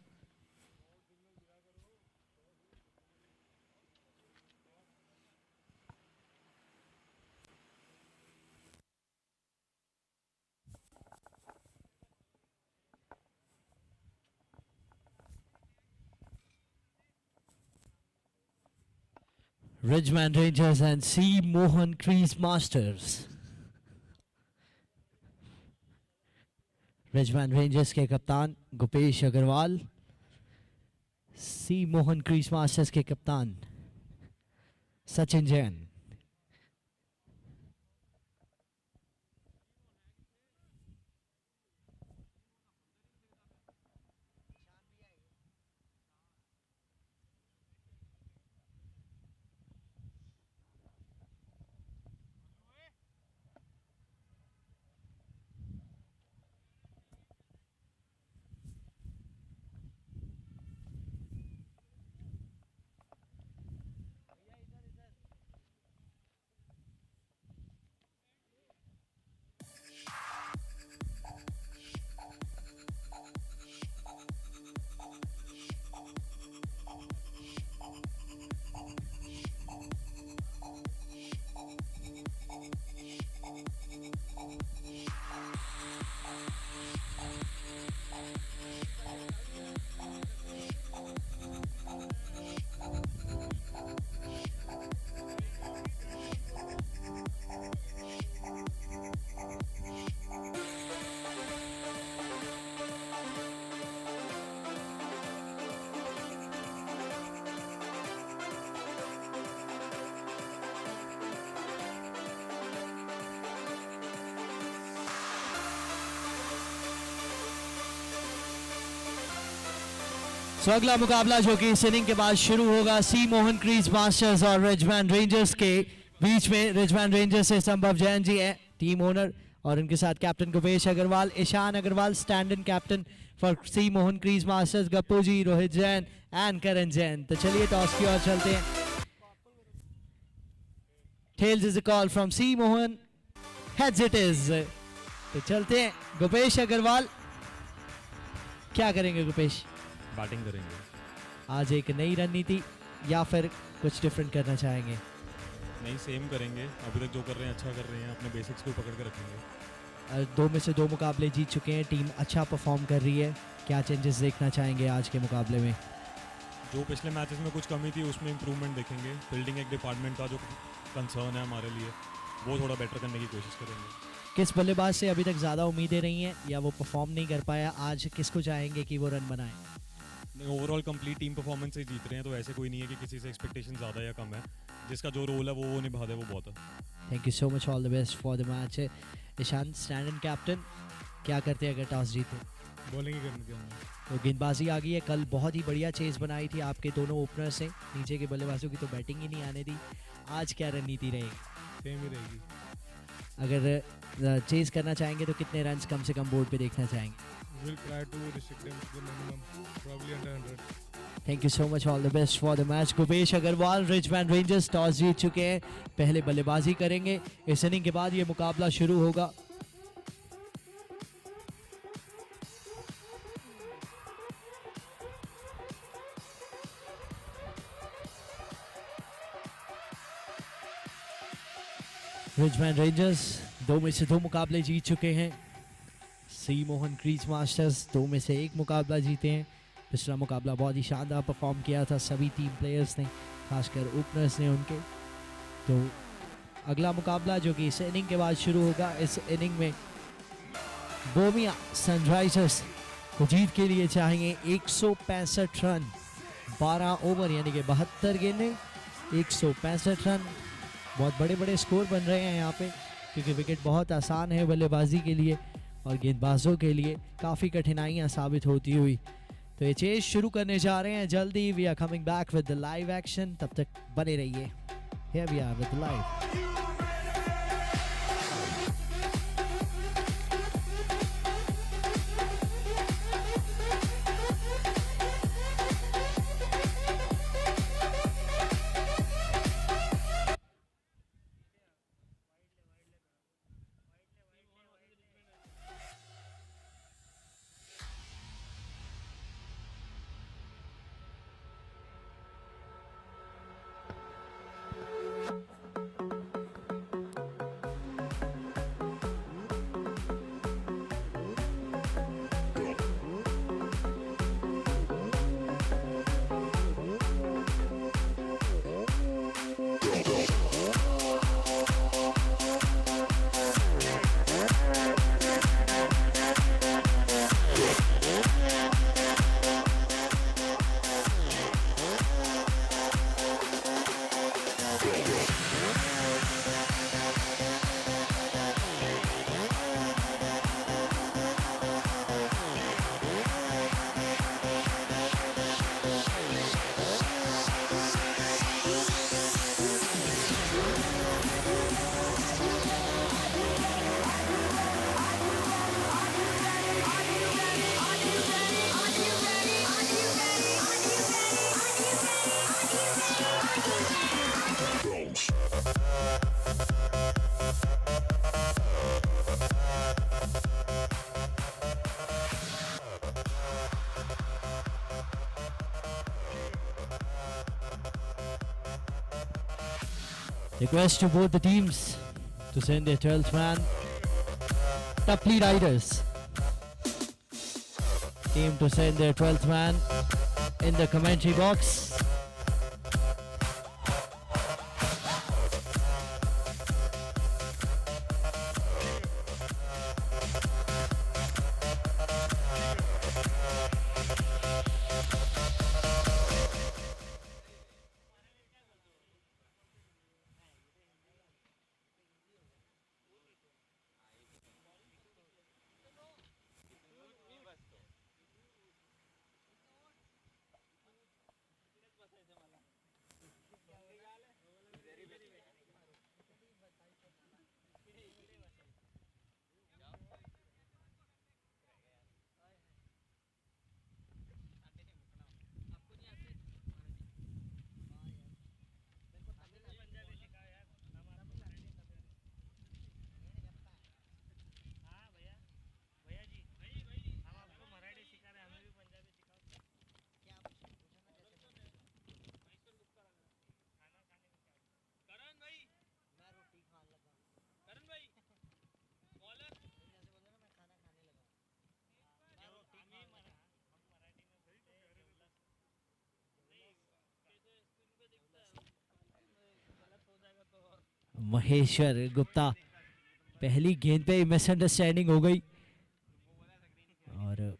S1: Ridgeman Rangers and C. Mohan Crease Masters. Ridgeman Rangers के कप्तान गुपेश अग्रवाल, सी मोहन क्रीज मास्टर्स के कप्तान सचिन जैन। तो अगला मुकाबला जो कि इस इनिंग के बाद शुरू होगा सी मोहन क्रीज मास्टर्स और रिजमैन रेंजर्स के बीच में। रिजमैन रेंजर्स से संभव जैन जी है टीम ओनर और उनके साथ captain Gupesh Agarwal, Ishan Agarwal stand in captain for C Mohan crease masters, Gappu ji, Rohit Jain and Karan Jain. तो चलिए टॉस की ओर चलते हैं। Tails is a call from C Mohan, heads it is. तो चलते हैं गुपेश अग्रवाल, क्या करेंगे गुपेश?
S7: बैटिंग करेंगे
S1: आज एक नई रणनीति या फिर कुछ डिफरेंट करना चाहेंगे?
S7: नहीं, सेम करेंगे। अभी तक जो कर रहे हैं अच्छा कर रहे हैं, अपने बेसिक्स को पकड़ के रखेंगे।
S1: 2 में से 2 मुकाबले जीत चुके हैं, टीम अच्छा परफॉर्म कर रही है। क्या चेंजेस देखना चाहेंगे आज के मुकाबले में?
S7: जो पिछले मैचेस में कुछ कमी थी उसमें इंप्रूवमेंट देखेंगे। फील्डिंग एक डिपार्टमेंट का जो कंसर्न है हमारे लिए, वो थोड़ा बेटर करने की कोशिश करेंगे।
S1: किस बल्लेबाज से अभी तक ज़्यादा उम्मीदें रही हैं या वो परफॉर्म नहीं कर पाया? आज किसको चाहेंगे कि वो रन बनाए?
S7: ओवरऑल कंप्लीट टीम परफॉर्मेंस से जीत रहे हैं, तो ऐसे कोई नहीं है कि किसी से एक्सपेक्टेशन ज़्यादा या कम है। जिसका जो रोल है वो निभा दे, वो बहुत है।
S1: Thank you so much, all the best for the match. Ishan stand in captain, क्या करते हैं अगर टॉस जीते?
S7: बॉलिंग ही करने देंगे।
S1: तो गेंदबाजी आ गई है। कल बहुत ही बढ़िया चेज बनाई थी आपके दोनों ओपनर से, नीचे के बल्लेबाजों की तो बैटिंग ही नहीं आने दी। आज क्या रणनीति रहेगी?
S7: सेम ही रहेगी।
S1: अगर चेज करना चाहेंगे तो कितने रन्स कम से कम बोर्ड पे देखना चाहेंगे?
S7: We'll try to restrict them to the minimum, probably under 100.
S1: Thank you so much, all the best for the match. Gupesh Agarwal, रिजमैन रेंजर्स टॉस जीत चुके हैं, पहले बल्लेबाजी करेंगे। इस इनिंग के बाद ये मुकाबला शुरू होगा। रिजमैन रेंजर्स 2 में से 2 मुकाबले जीत चुके हैं। सी मोहन क्रीज मास्टर्स 2 में से 1 मुकाबला जीते हैं। पिछला मुकाबला बहुत ही शानदार परफॉर्म किया था सभी टीम प्लेयर्स ने, खासकर ओपनर्स ने उनके। तो अगला मुकाबला जो कि इस इनिंग के बाद शुरू होगा, इस इनिंग में बोमिया सनराइजर्स को जीत के लिए चाहेंगे 165 रन, 12 ओवर यानी कि 72 गेंदें, 165 रन। बहुत बड़े बड़े स्कोर बन रहे हैं यहाँ पे, क्योंकि विकेट बहुत आसान है बल्लेबाजी के लिए और गेंदबाजों के लिए काफ़ी कठिनाइयाँ साबित होती हुई। तो ये चेज शुरू करने जा रहे हैं जल्दी। We are coming back with the live action, तब तक बने रहिए। Here we are with the live. Request to both the teams to send their 12th man. Tupley Riders team to send their 12th man in the commentary box. Maheshwar Gupta, पहली गेंद पे मिसअंडरस्टैंडिंग हो गई और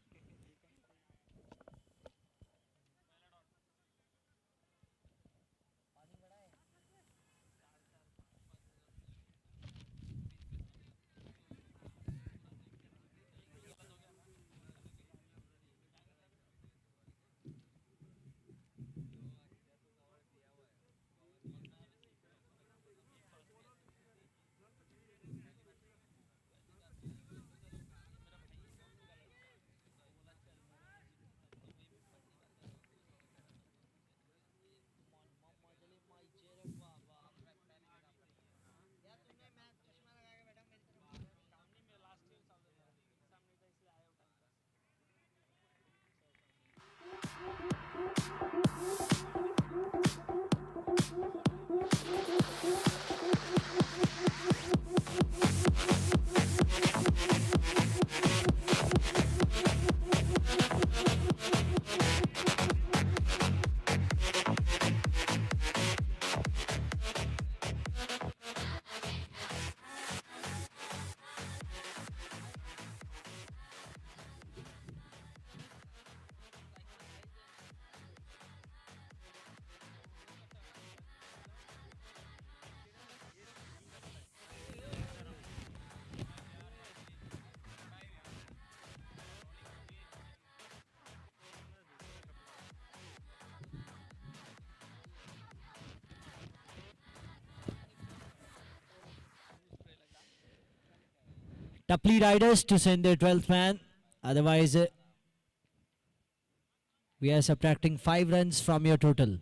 S1: Tupley Riders to send their 12th man. Otherwise, we are subtracting 5 runs from your total.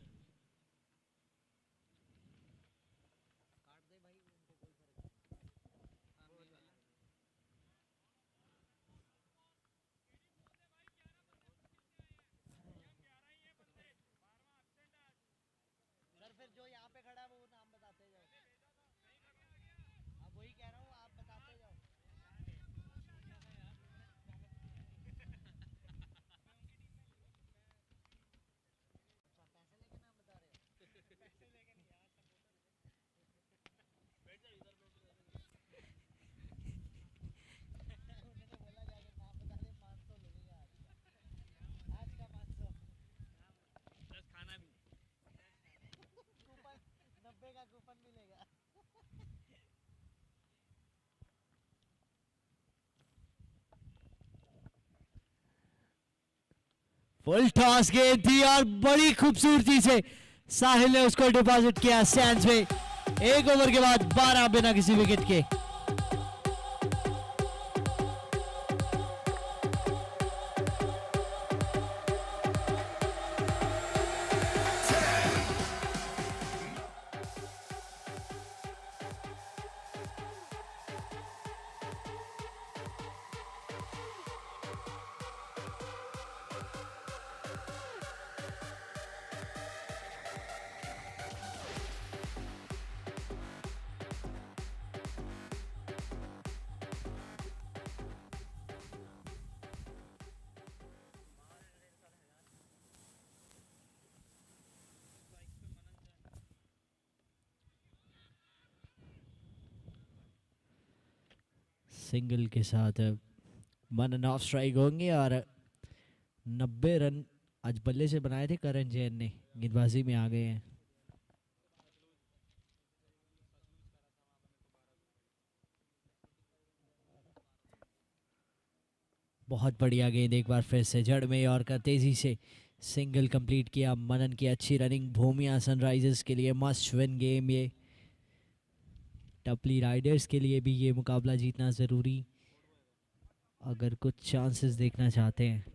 S1: Full toss गेंद थी और बड़ी खूबसूरती से साहिल ने उसको डिपॉजिट किया स्टैंड्स में। एक ओवर के बाद 12 बिना किसी विकेट के। सिंगल के साथ मनन ऑफ स्ट्राइक होंगे और 90 रन आज बल्ले से बनाए थे करण जैन ने, गेंदबाजी में आ गए हैं। बहुत बढ़िया गेंद एक बार फिर से जड़ में और का तेजी से सिंगल कंप्लीट किया। मनन की अच्छी रनिंग भूमिया सनराइजर्स के लिए मस्ट विन गेम। ये टपली राइडर्स के लिए भी ये मुकाबला जीतना ज़रूरी अगर कुछ चांसेस देखना चाहते हैं।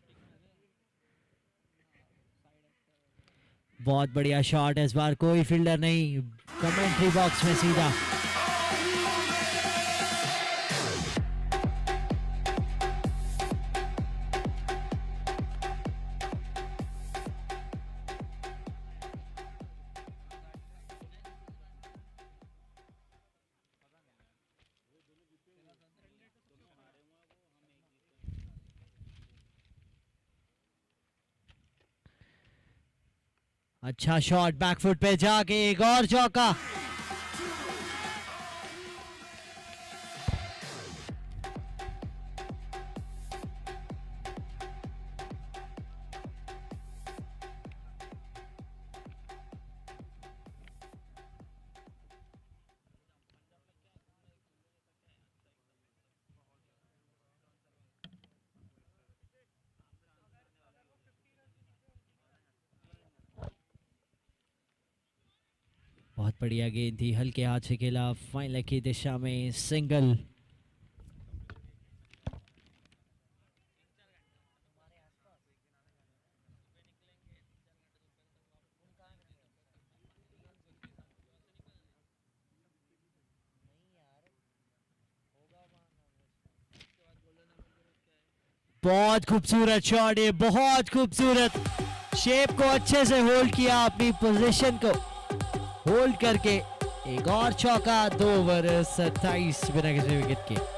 S1: बहुत बढ़िया शॉट, इस बार कोई फील्डर नहीं, कमेंट्री बॉक्स में सीधा। अच्छा शॉट, बैकफुट पे जाके एक और चौका। बहुत बढ़िया गेंद थी, हल्के हाथ से खेला, फाइन लेग की दिशा में सिंगल। बहुत खूबसूरत शॉट, ये बहुत खूबसूरत, शेप को अच्छे से होल्ड किया, अपनी पोजीशन को होल्ड करके एक और चौका। 2 ओवर 27 बिना किसी विकेट के।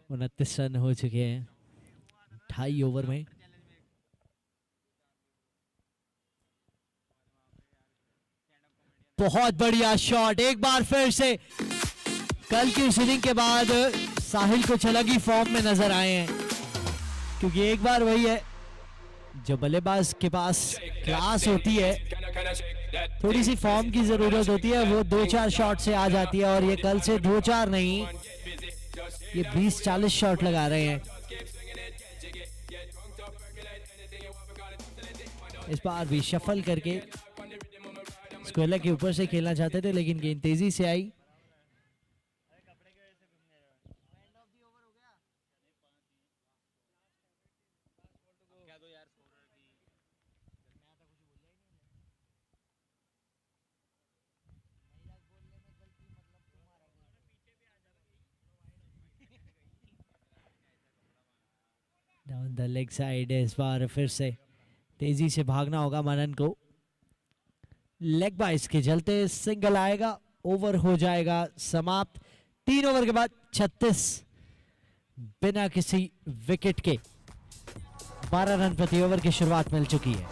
S1: उनतीस रन हो चुके हैं 28 ओवर में। बहुत बढ़िया शॉट, एक बार फिर से कल की शूटिंग के बाद साहिल कुछ अलग ही फॉर्म में नजर आए हैं, क्योंकि एक बार वही है जो बल्लेबाज के पास क्लास होती है, थोड़ी सी फॉर्म की जरूरत होती है, वो 2-4 शॉट से आ जाती है, और ये कल से 2-4 नहीं, ये 20-40 शॉट लगा रहे हैं। इस बार भी शफल करके स्क्वेलर के ऊपर से खेलना चाहते थे, लेकिन गेंद तेजी से आई। डाउन द लेग साइड, इस बार फिर से तेजी से भागना होगा मनन को। लेग बाइस के चलते सिंगल आएगा, ओवर हो जाएगा समाप्त। 3 ओवर के बाद 36 बिना किसी विकेट के 12 रन प्रति ओवर की शुरुआत मिल चुकी है।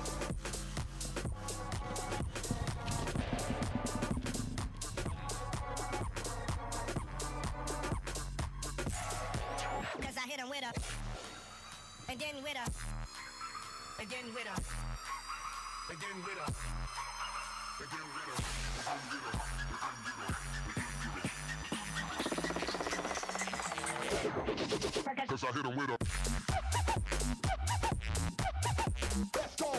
S8: Cause I hit him with a let's go.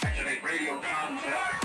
S9: Activate radio contact.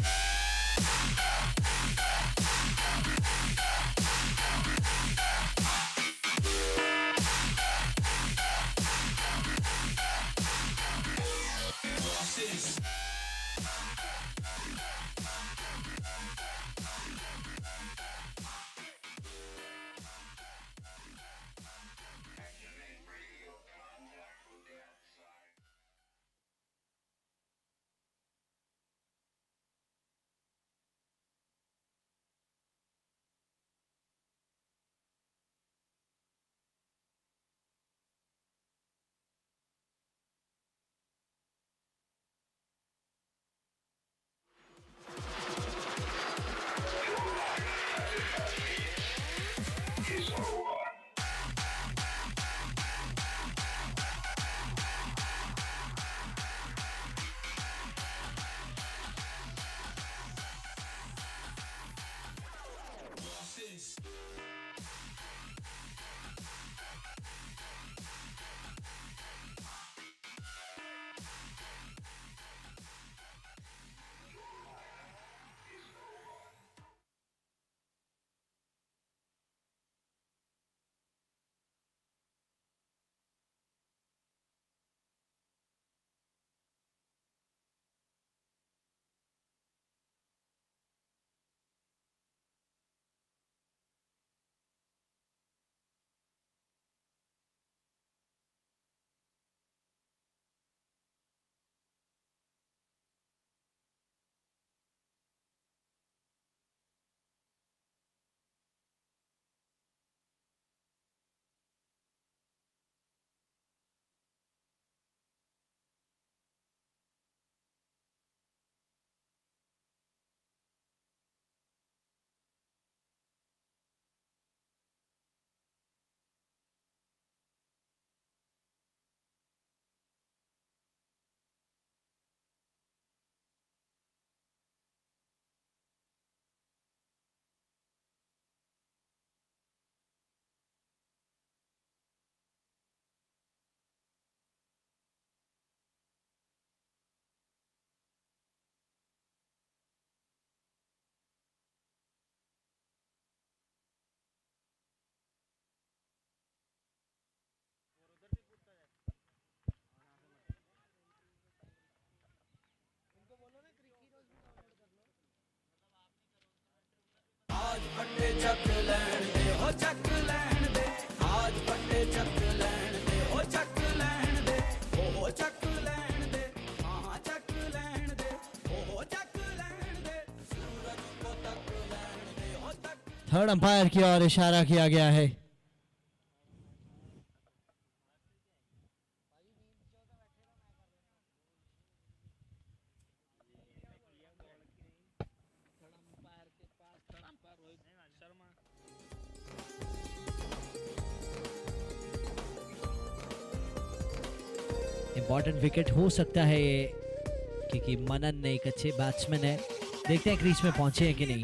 S1: Third umpire की ओर इशारा किया गया है। इंपॉर्टेंट विकेट हो सकता है ये, क्योंकि मनन एक अच्छे बैट्समैन है। देखते हैं क्रीज में पहुंचे हैं कि नहीं।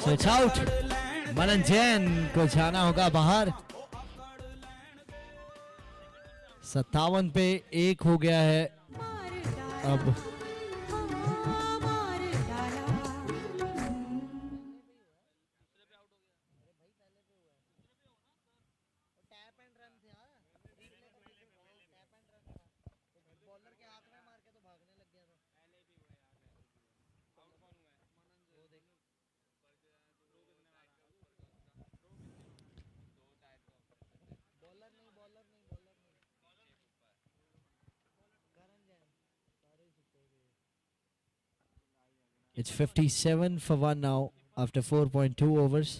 S1: So it's out. मनन जैन को जाना होगा बाहर। 57 पे 1 हो गया है अब। It's 57 for 1 now after 4.2 overs.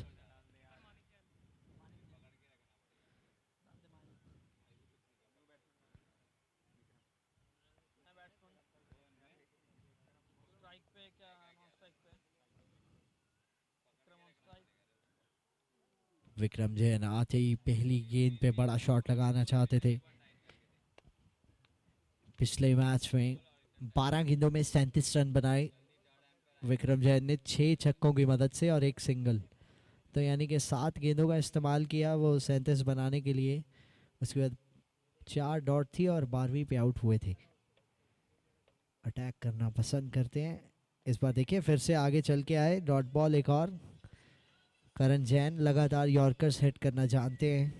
S1: Vikram Jain आते ही पहली गेंद पे बड़ा शॉट लगाना चाहते थे। पिछले मैच में 12 गेंदों में 37 रन बनाए विक्रम जैन ने 6 छक्कों की मदद से और 1 सिंगल, तो यानी कि 7 गेंदों का इस्तेमाल किया वो 37 बनाने के लिए। उसके बाद 4 डॉट थी और 12वीं पे आउट हुए थे। अटैक करना पसंद करते हैं। इस बार देखिए फिर से आगे चल के आए, डॉट बॉल एक और। करण जैन लगातार यॉर्कर्स हिट करना जानते हैं।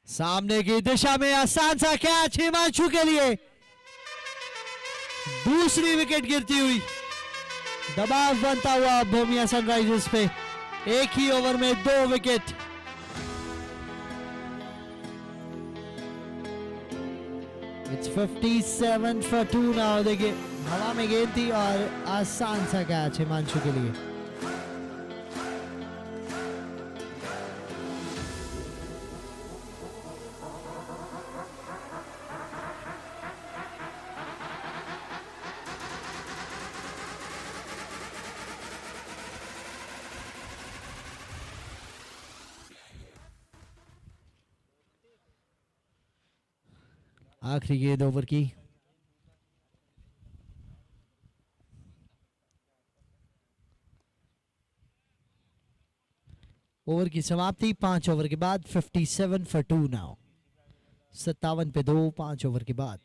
S1: सामने की दिशा में आसान सा कैच हिमांशु के लिए। दूसरी विकेट गिरती हुई, दबाव बनता हुआ भूमिया सनराइजर्स पे। एक ही ओवर में 2 विकेट। It's 57 for 2 now। देखिए हवा में गेंद थी और आसान सा कैच हिमांशु के लिए। आखिरी गेंद ओवर की। ओवर की समाप्ति 5 ओवर के बाद। 57 for 2 नाउ। 57 पे 2 5 ओवर के बाद।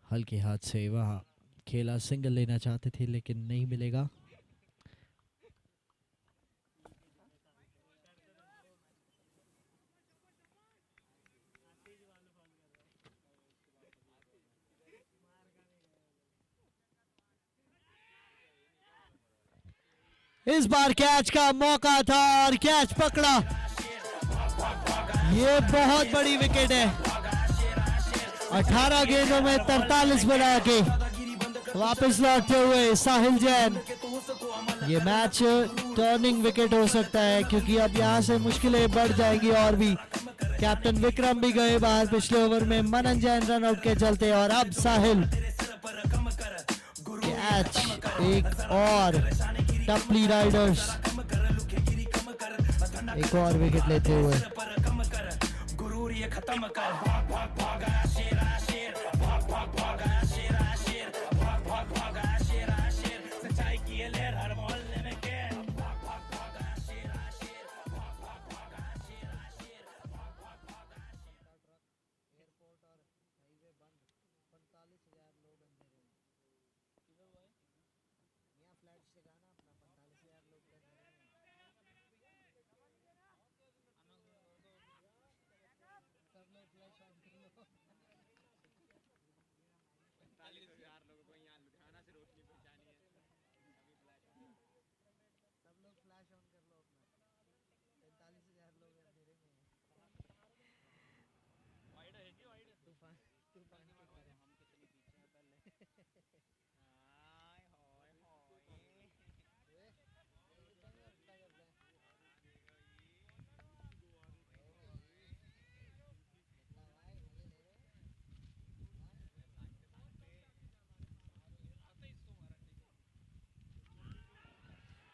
S1: हल्के हाथ से वहां खेला, सिंगल लेना चाहते थे लेकिन नहीं मिलेगा। इस बार कैच का मौका था और कैच पकड़ा। ये बहुत बड़ी विकेट है। 18 गेंदों में 43 बना के वापस लौटते हुए साहिल जैन। ये मैच टर्निंग विकेट हो सकता है क्योंकि अब यहां से मुश्किलें बढ़ जाएंगी और भी। कैप्टन विक्रम भी गए बाहर पिछले ओवर में मनन जैन रन आउट के चलते, और अब साहिल कैच एक और। टपली राइडर्स एक और विकेट लेते हुए।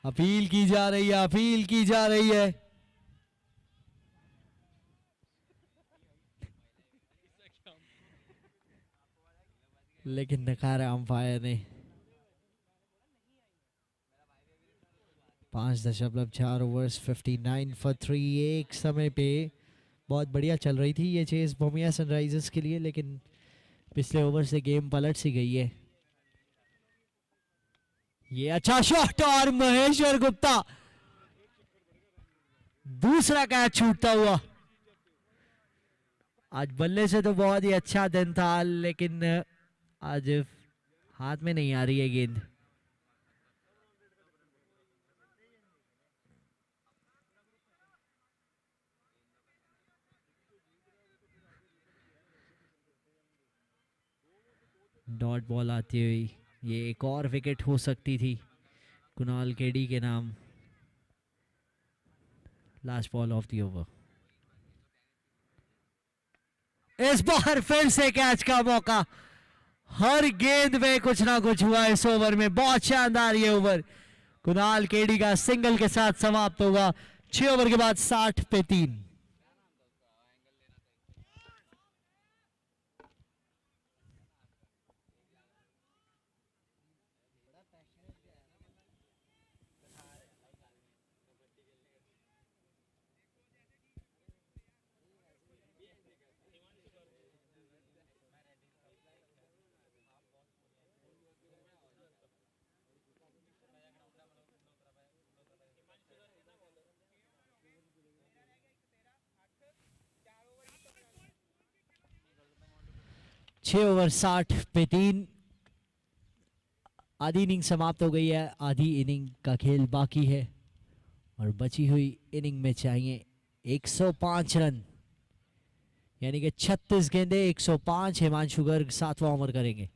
S1: अपील की जा रही है, अपील की जा रही है। लेकिन नकारा अंपायर ने। 5.4 ओवर्स 59 for 3 एक समय पे बहुत बढ़िया चल रही थी ये चेस भूमिया सनराइजर्स के लिए, लेकिन पिछले ओवर से गेम पलट सी गई है। ये अच्छा शॉट और महेश्वर गुप्ता दूसरा कैच छूटता हुआ। आज बल्ले से तो बहुत ही अच्छा दिन था, लेकिन आज हाथ में नहीं आ रही है गेंद। डॉट बॉल आती हुई ये एक और विकेट हो सकती थी कुणाल केडी के नाम। Last ball of the over. इस बार फिर से कैच का मौका। हर गेंद में कुछ ना कुछ हुआ इस ओवर में। बहुत शानदार ये ओवर कुणाल केडी का सिंगल के साथ समाप्त होगा। 6 ओवर के बाद 60 पे 3। छह ओवर 60 पे 3। आधी इनिंग समाप्त हो गई है, आधी इनिंग का खेल बाकी है और बची हुई इनिंग में चाहिए 105 रन, यानी कि 36 गेंदे 105। हिमांशु गर्ग 7वां ओवर करेंगे।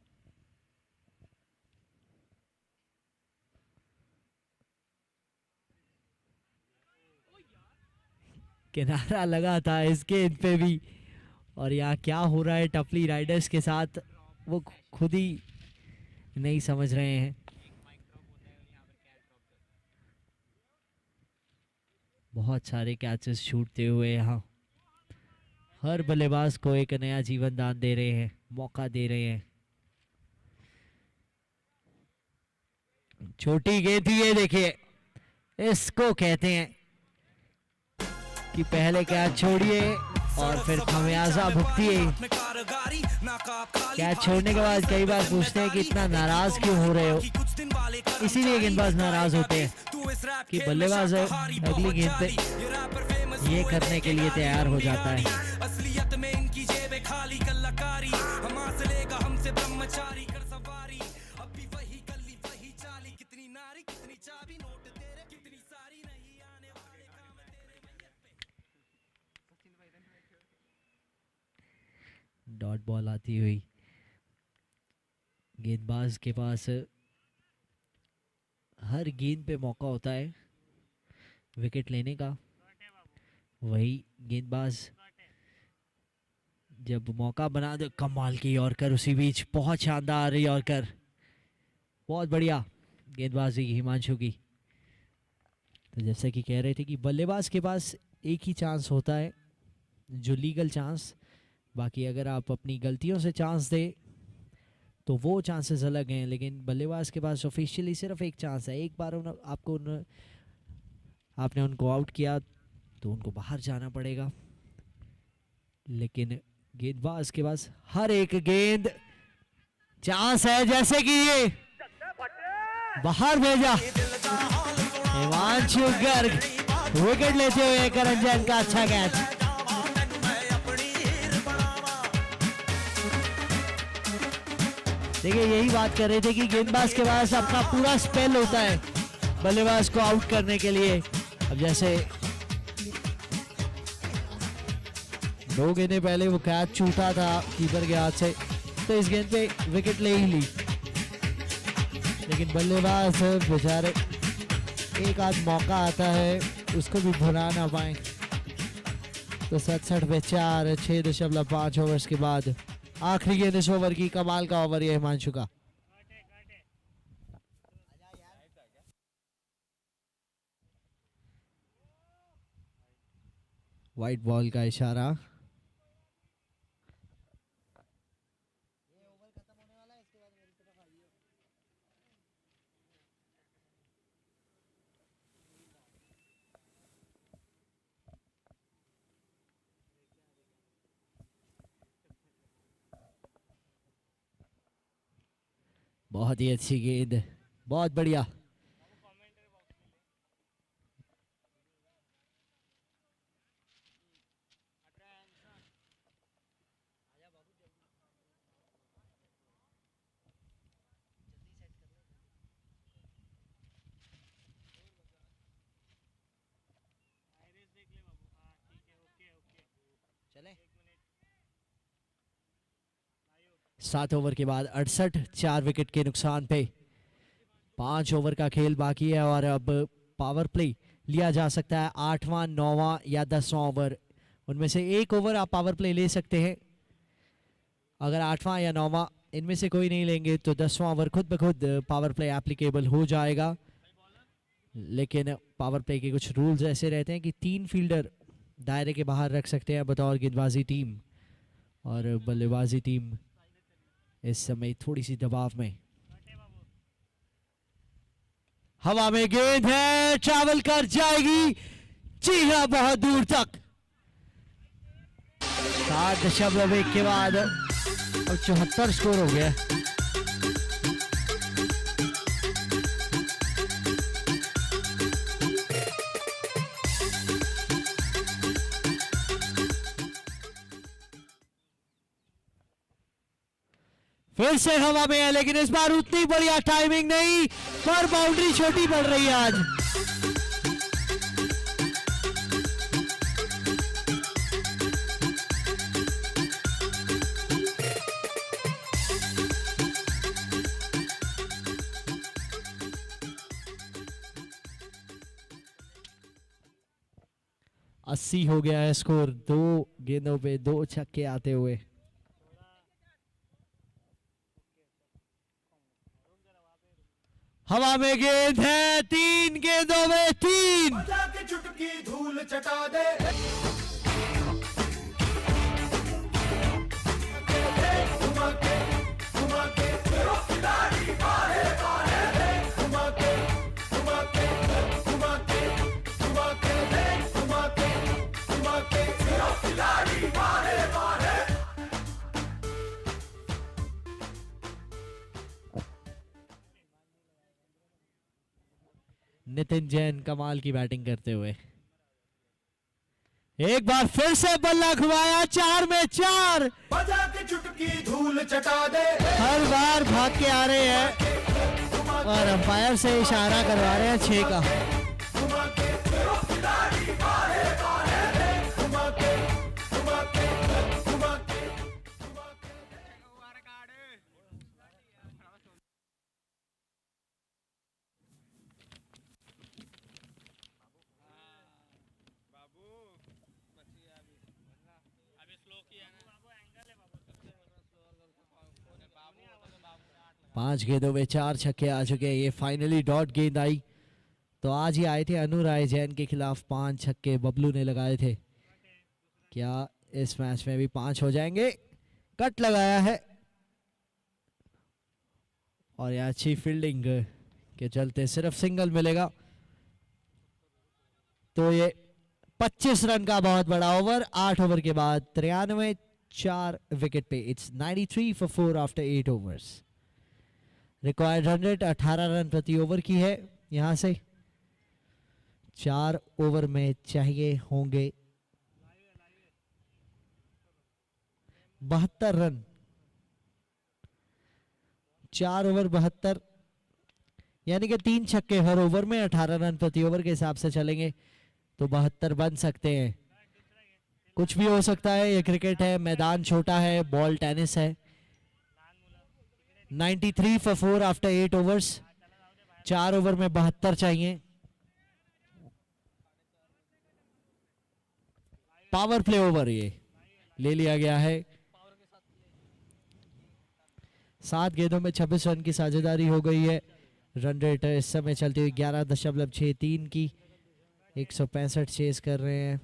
S1: किनारा लगा था इस गेंद पे भी, और यहाँ क्या हो रहा है टफली राइडर्स के साथ वो खुद ही नहीं समझ रहे हैं। बहुत सारे कैचेस छूटते हुए यहाँ हर बल्लेबाज को एक नया जीवन दान दे रहे हैं, मौका दे रहे हैं। छोटी गेंद थी ये, देखिए इसको कहते हैं कि पहले कैच छोड़िए और फिर खमियाजा भुगतिए। कैच छोड़ने के बाद कई बार पूछते हैं कि इतना नाराज क्यों हो रहे हो, इसीलिए गेंदबाज नाराज होते हैं कि बल्लेबाज अगली गेंद पे ये करने के लिए तैयार हो जाता है। डॉट बॉल आती हुई गेंदबाज के पास हर गेंद पे मौका होता है विकेट लेने का। वही गेंदबाज जब मौका बना दे, कमाल की यॉर्कर उसी बीच, बहुत शानदार यॉर्कर, बहुत बढ़िया गेंदबाजी हिमांशु की। तो जैसा कि कह रहे थे कि बल्लेबाज के पास एक ही चांस होता है जो लीगल चांस, बाकी अगर आप अपनी गलतियों से चांस दे तो वो चांसेस अलग हैं, लेकिन बल्लेबाज के पास ऑफिशियली सिर्फ एक चांस है। एक बार आपने उनको आउट किया तो उनको बाहर जाना पड़ेगा, लेकिन गेंदबाज के पास हर एक गेंद चांस है। जैसे कि ये बाहर भेजा हिमांशु गर्ग, विकेट लेते हुए करंजन का अच्छा कैच। देखिए यही बात कर रहे थे कि गेंदबाज के पास अपना पूरा स्पेल होता है बल्लेबाज को आउट करने के लिए। अब जैसे 2 गेंदें पहले वो कैच छूटा था कीपर के हाथ से, तो इस गेंद पे विकेट ले ही ली, लेकिन बल्लेबाज बेचारे एक आध मौका आता है उसको भी भुला ना पाए। तो 67 पे 4, 6.5 ओवर्स के बाद आखिरी गेंद इस ओवर की। कमाल का ओवर ये हिमांशु का। वाइट बॉल का इशारा। बहुत ही अच्छी गेंद, बहुत बढ़िया। चले 7 ओवर के बाद 68, 4 विकेट के नुकसान पे 5 ओवर का खेल बाकी है और अब पावर प्ले लिया जा सकता है। 8वां, 9वां या 10वां ओवर, उनमें से एक ओवर आप पावर प्ले ले सकते हैं। अगर 8वां या 9वां इनमें से कोई नहीं लेंगे तो 10वां ओवर खुद ब खुद पावर प्ले एप्लीकेबल हो जाएगा। लेकिन पावर प्ले के कुछ रूल्स ऐसे रहते हैं कि 3 फील्डर दायरे के बाहर रख सकते हैं बतौर गेंदबाजी टीम, और बल्लेबाजी टीम इस समय थोड़ी सी दबाव में। हवा में गेंद है, ट्रैवल कर जाएगी, जी हाँ, बहुत दूर तक। 7.1 के बाद अब 74 स्कोर हो गया। फिर से हवा में है, लेकिन इस बार उतनी बढ़िया टाइमिंग नहीं, पर बाउंड्री छोटी पड़ रही है आज। अस्सी हो गया है स्कोर, 2 गेंदों पे 2 छक्के आते हुए। हवा में गेंद है, 3 गेंदों में 3।
S4: चुटकी धूल चटा दे।
S1: नितिन जैन कमाल की बैटिंग करते हुए एक बार फिर से बल्ला घुमाया, 4 में 4।
S4: बजा के चुटकी धूल चटा दे।
S1: हर बार भाग के आ रहे हैं और अंपायर से इशारा करवा रहे हैं 6 का। पांच गेंदों में 4 छक्के आ चुके हैं। ये फाइनली डॉट गेंद आई तो आज ही आए थे अनु राय जैन के खिलाफ 5 छक्के बबलू ने लगाए थे। क्या इस मैच में भी 5 हो जाएंगे? कट लगाया है और ये अच्छी फील्डिंग के चलते सिर्फ सिंगल मिलेगा। तो ये 25 रन का बहुत बड़ा ओवर। 8 ओवर के बाद 93, 4 विकेट पे। It's 93 for 4 after 8 overs. Required run rate 18 run प्रति ओवर की है। यहां से 4 ओवर में चाहिए होंगे 72 रन। 4 ओवर 72 यानी कि 3 छक्के हर ओवर में। 18 रन प्रति ओवर के हिसाब से चलेंगे तो 72 बन सकते हैं। कुछ भी हो सकता है, ये क्रिकेट है, मैदान छोटा है, बॉल टेनिस है। 93 for 4 आफ्टर 8 ओवर्स। 4 ओवर में 72 चाहिए। पावर प्ले ओवर ये ले लिया गया है। 7 गेंदों में 26 रन की साझेदारी हो गई है। रन रेट इस समय चलती हुई 11.63 की। 165 चेस कर रहे हैं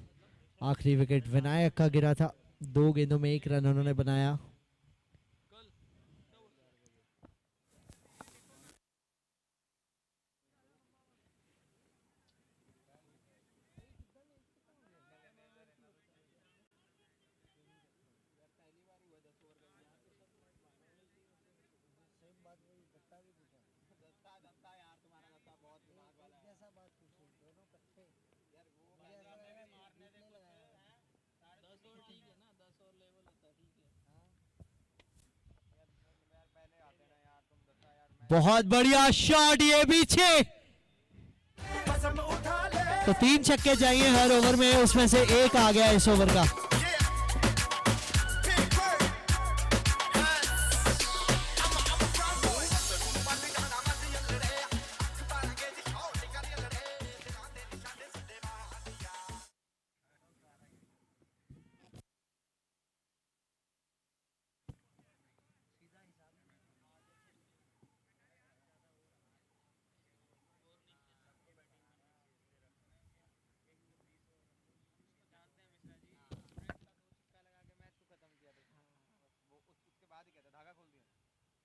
S1: आखिरी विकेट विनायक का गिरा था, 2 गेंदों में 1 रन उन्होंने बनाया। बहुत बढ़िया शॉट, ये भी 6। तो 3 छक्के चाहिए हर ओवर में, उसमें से 1 आ गया इस ओवर का।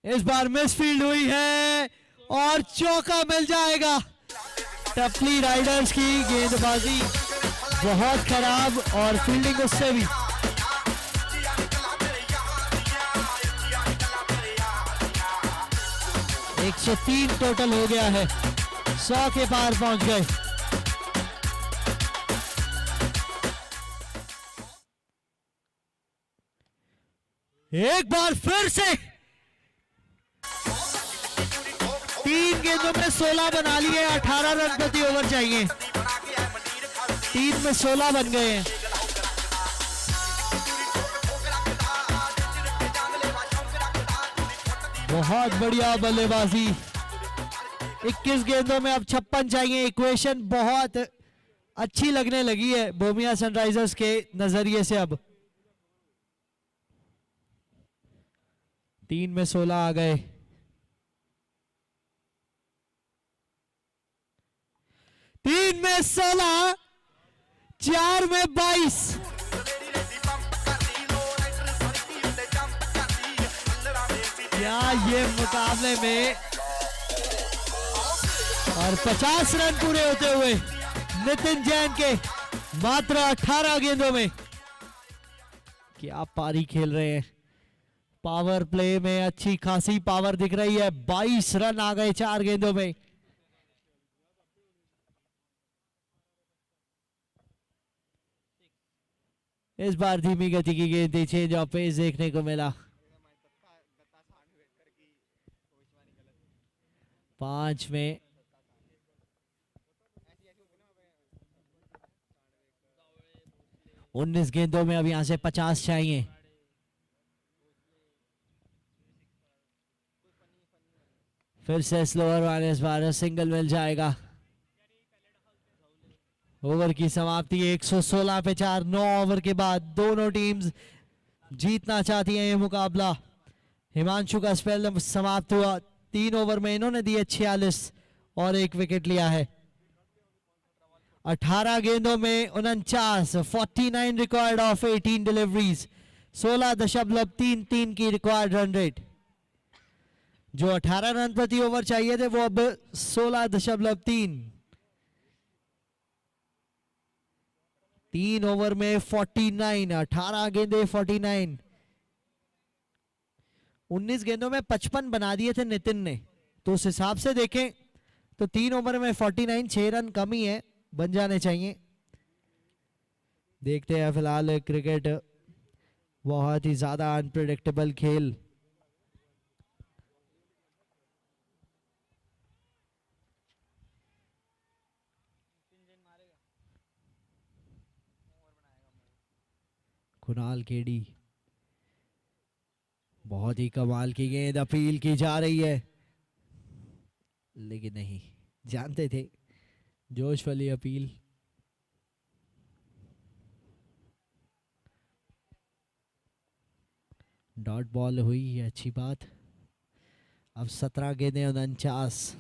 S1: इस बार मिसफील्ड हुई है और चौका मिल जाएगा। टपली राइडर्स की गेंदबाजी बहुत खराब और फील्डिंग उससे भी। 103 टोटल हो गया है, 100 के पार पहुंच गए। एक बार फिर से 3 गेंदों में 16 बना लिए, 18 रन प्रति ओवर चाहिए। 3 में 16 बन गए हैं। बहुत बढ़िया बल्लेबाजी। 21 गेंदों में अब 56 चाहिए। इक्वेशन बहुत अच्छी लगने लगी है बोमिया सनराइजर्स के नजरिए से। अब 3 में 16 आ गए। 3 में 16, 4 में 22। क्या ये मुकाबले में और 50 रन पूरे होते हुए नितिन जैन के मात्र 18 गेंदों में। क्या पारी खेल रहे हैं। पावर प्ले में अच्छी खासी पावर दिख रही है। 22 रन आ गए 4 गेंदों में। इस बार धीमी गति की गेंद थी, चेंज ऑफ पेस देखने को मिला। 5 में 19 गेंदों में अब यहां से 50 चाहिए। फिर से स्लोअर वाले, इस बार सिंगल मिल जाएगा। ओवर की समाप्ति 116 पे 4। 9 ओवर के बाद दोनों टीम्स जीतना चाहती हैं ये मुकाबला। हिमांशु का स्पेल समाप्त हुआ। 3 ओवर में इन्होंने दिए 46 और 1 विकेट लिया है। 18 गेंदों में 49, 49 रिक्वायर्ड ऑफ 18 डिलीवरीज, 16.33 की रिक्वायर्ड रन रेट। जो 18 रन प्रति ओवर चाहिए थे वो अब 16.3। 3 ओवर में 49, 18 गेंदे 49। 19 गेंदों में 55 बना दिए थे नितिन ने, तो उस हिसाब से देखें तो 3 ओवर में 49, 6 रन कम ही है, बन जाने चाहिए। देखते हैं फिलहाल क्रिकेट बहुत ही ज्यादा अनप्रेडिक्टेबल खेल। कुणाल केडी, बहुत ही कमाल की गेंद, अपील की जा रही है लेकिन नहीं, जानते थे जोश वाली अपील। डॉट बॉल हुई है, अच्छी बात। अब 17 गेंदें 49।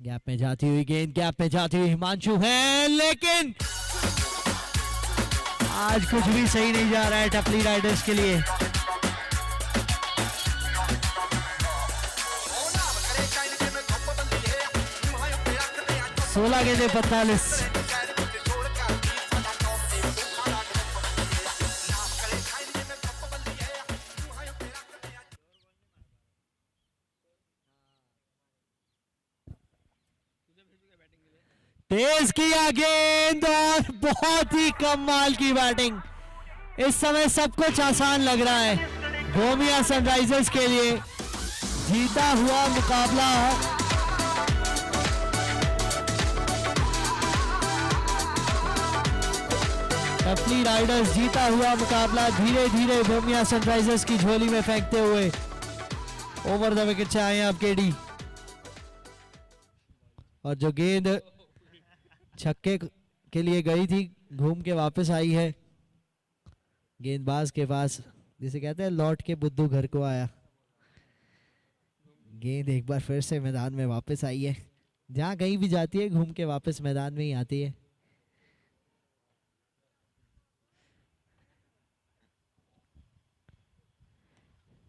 S1: गैप में जाती हुई गेंद, गैप में जाती हुई हिमांशु है, लेकिन आज कुछ भी सही नहीं जा रहा है टपली राइडर्स के लिए। सोलह गेंदे 45। तेज किया गेंद और बहुत ही कमाल की बैटिंग। इस समय सब कुछ आसान लग रहा है गोमिया सनराइजर्स के लिए। जीता हुआ मुकाबला टपली राइडर्स जीता हुआ मुकाबला धीरे धीरे गोमिया सनराइजर्स की झोली में फेंकते हुए ओवर द विकेट से आए अब केडी। और जो गेंद छक्के के लिए गई थी घूम के वापस आई है गेंदबाज के पास, जिसे कहते हैं लौट के बुद्धू घर को आया। गेंद एक बार फिर से मैदान में वापस आई है। जहां कहीं भी जाती है घूम के वापस मैदान में ही आती है।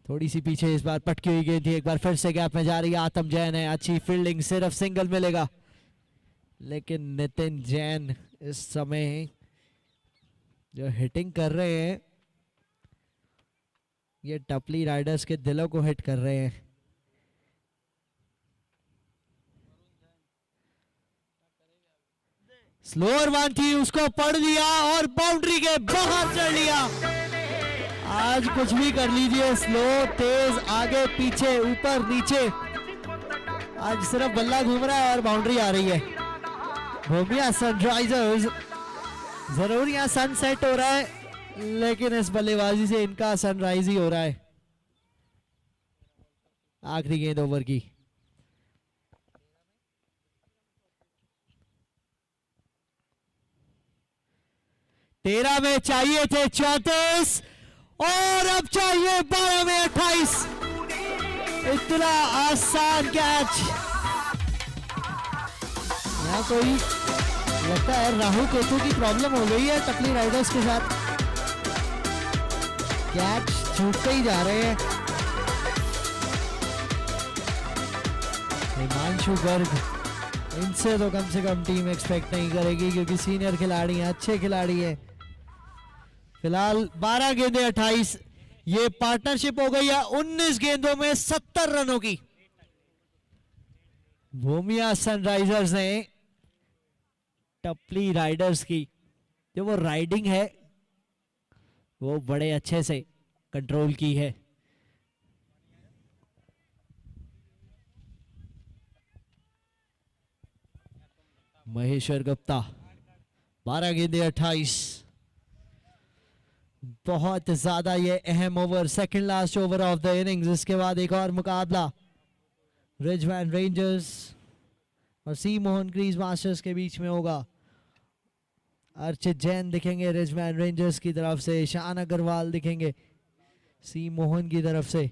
S1: थोड़ी सी पीछे इस बार पटकी हुई गेंद थी, एक बार फिर से गैप में जा रही है। आतम जैन है, अच्छी फील्डिंग, सिर्फ सिंगल मिलेगा, लेकिन नितिन जैन इस समय जो हिटिंग कर रहे हैं ये टपली राइडर्स के दिलों को हिट कर रहे हैं। स्लोअर वन थी, उसको पढ़ लिया और बाउंड्री के बाहर चढ़ लिया। आज कुछ भी कर लीजिए, स्लो तेज आगे पीछे ऊपर नीचे, आज सिर्फ बल्ला घूम रहा है और बाउंड्री आ रही है। गोमिया सनराइजर्स जरूर यहाँ सनसेट हो रहा है, लेकिन इस बल्लेबाजी से इनका सनराइज ही हो रहा है। आखिरी गेंद ओवर की। तेरह में चाहिए थे 34 और अब चाहिए 12 में 28। इतना आसान कैच। यहाँ कोई लगता है राहु केतु की प्रॉब्लम हो गई है टपली राइडर्स के साथ, कैच छूटते ही जा रहे हैं। हिमांशु गर्ग, इनसे तो कम से कम टीम एक्सपेक्ट नहीं करेगी क्योंकि सीनियर खिलाड़ी हैं, अच्छे खिलाड़ी हैं। फिलहाल 12 गेंदे 28, ये पार्टनरशिप हो गई है 19 गेंदों में 70 रनों की। गोमिया सनराइजर्स ने टपली राइडर्स की जो वो राइडिंग है वो बड़े अच्छे से कंट्रोल की है। महेश्वर गुप्ता 12 गेंदे 28, बहुत ज्यादा ये अहम over, second last over of the innings. इसके बाद एक और मुकाबला रिजमैन रेंजर्स और सी मोहन क्रीज मास्टर्स के बीच में होगा। अर्चित जैन दिखेंगे रिजमैन रेंजर्स की तरफ से, शान अग्रवाल दिखेंगे सी मोहन की तरफ से।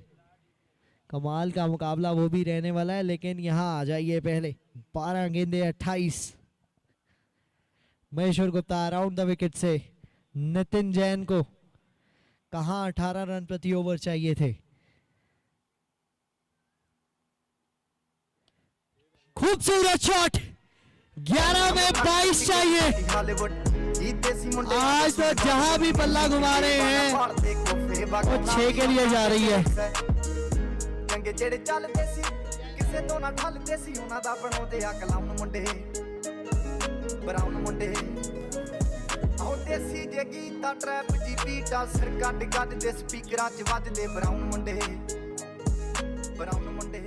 S1: कमाल का मुकाबला वो भी रहने वाला है, लेकिन यहां आ जाइए पहले। 12 गेंदे 28, Maheshwar Gupta around the wicket से। नितिन जैन को कहां 18 रन प्रति ओवर चाहिए थे। खूबसूरत शॉट, 11 में 22 चाहिए। आज तो जहां भी बल्ला घुमा रहे हैं वो 6 के लिए जा रही है।
S4: ਜਿਹੜੇ ਚੱਲਦੇ ਸੀ ਕਿਸੇ ਤੋਂ ਨਾ ਠੱਲਦੇ ਸੀ, ਉਹਨਾਂ ਦਾ ਬਣਾਉਂਦੇ ਆ ਕਲਾਉਣ ਮੁੰਡੇ ਬਰਾਉਨ ਮੁੰਡੇ। ਆਉ ਦੇਸੀ ਜੇ ਗੀਤਾ ਟਰੈਪ ਜੀ ਬੀਟਾ ਸਿਰ ਕੱਢ ਕੱਢ ਦੇ ਸਪੀਕਰਾਂ 'ਚ ਵੱਜਦੇ ਬਰਾਉਨ ਮੁੰਡੇ ਬਰਾਉਨ ਮੁੰਡੇ।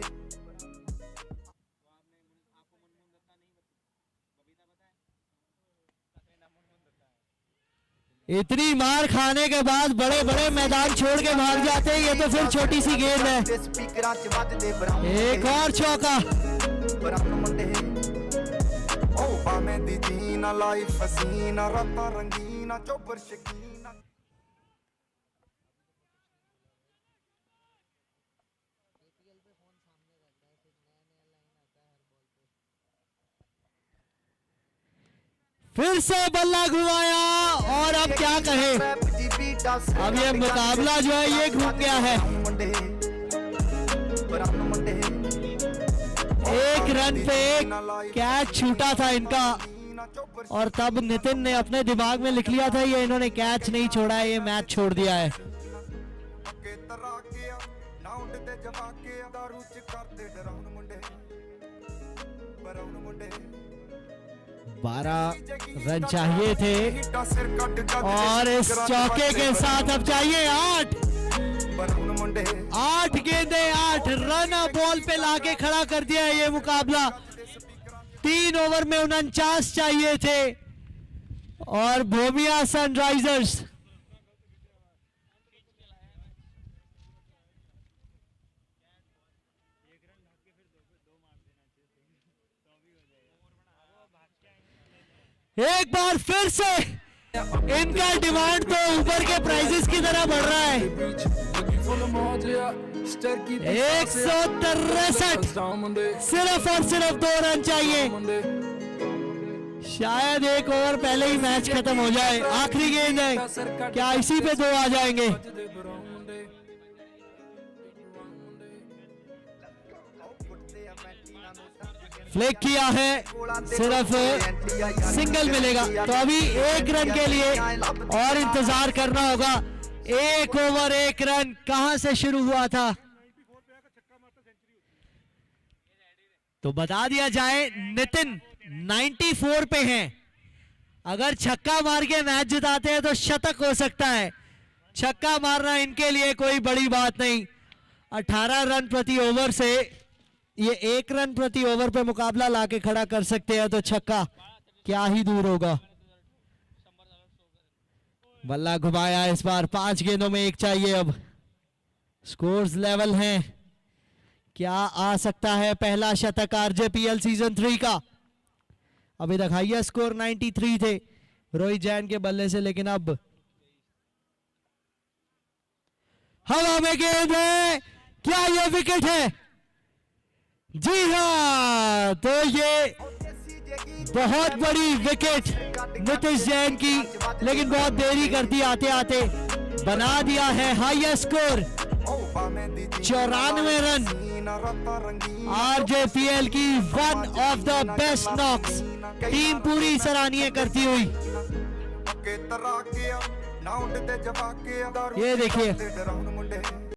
S1: इतनी मार खाने के बाद बड़े बड़े मैदान छोड़ के भाग जाते हैं, ये तो फिर छोटी सी गेंद है। एक और चौका। फिर से बल्ला घुमाया और अब क्या कहे, अब ये मुकाबला जो है ये घूम गया है। एक रन पे कैच छूटा था इनका और तब नितिन ने अपने दिमाग में लिख लिया था ये इन्होंने कैच नहीं छोड़ा है, ये मैच छोड़ दिया है। 12 रन चाहिए थे और इस चौके के साथ अब चाहिए 8 गेंदे 8 रन बॉल पे लाके खड़ा कर दिया है ये मुकाबला। 3 ओवर में 49 चाहिए थे और भूमिया सनराइजर्स एक बार फिर से इनका डिमांड तो ऊपर के प्राइजेस की तरह बढ़ रहा है। 163 सिर्फ और सिर्फ 2 रन चाहिए, शायद 1 ओवर पहले ही मैच खत्म हो जाए। आखिरी गेंद है, क्या इसी पे 2 आ जाएंगे? फ्लिक किया है, सिर्फ सिंगल मिलेगा तो अभी 1 रन के लिए और इंतजार करना होगा। 1 ओवर 1 रन कहां से शुरू हुआ था तो बता दिया जाए, नितिन 94 पे हैं। अगर छक्का मार के मैच जिताते हैं तो शतक हो सकता है। छक्का मारना इनके लिए कोई बड़ी बात नहीं। 18 रन प्रति ओवर से ये 1 रन प्रति ओवर पे मुकाबला लाके खड़ा कर सकते हैं तो छक्का क्या ही दूर होगा। बल्ला घुमाया इस बार, 5 गेंदों में 1 चाहिए। अब स्कोर्स लेवल हैं, क्या आ सकता है पहला शतक आरजेपीएल सीजन 3 का? अभी तक हाईएस्ट स्कोर 93 थे रोहित जैन के बल्ले से, लेकिन अब हवा में गेंद है, क्या ये विकेट है? जी हाँ, तो ये बहुत बड़ी विकेट नीतीश जैन की, लेकिन बहुत देरी कर दी आते आते। बना दिया है हाईएस्ट स्कोर 94 रन। आरजेपीएल की one of the best knocks, team पूरी सराहनीय करती हुई। ये देखिए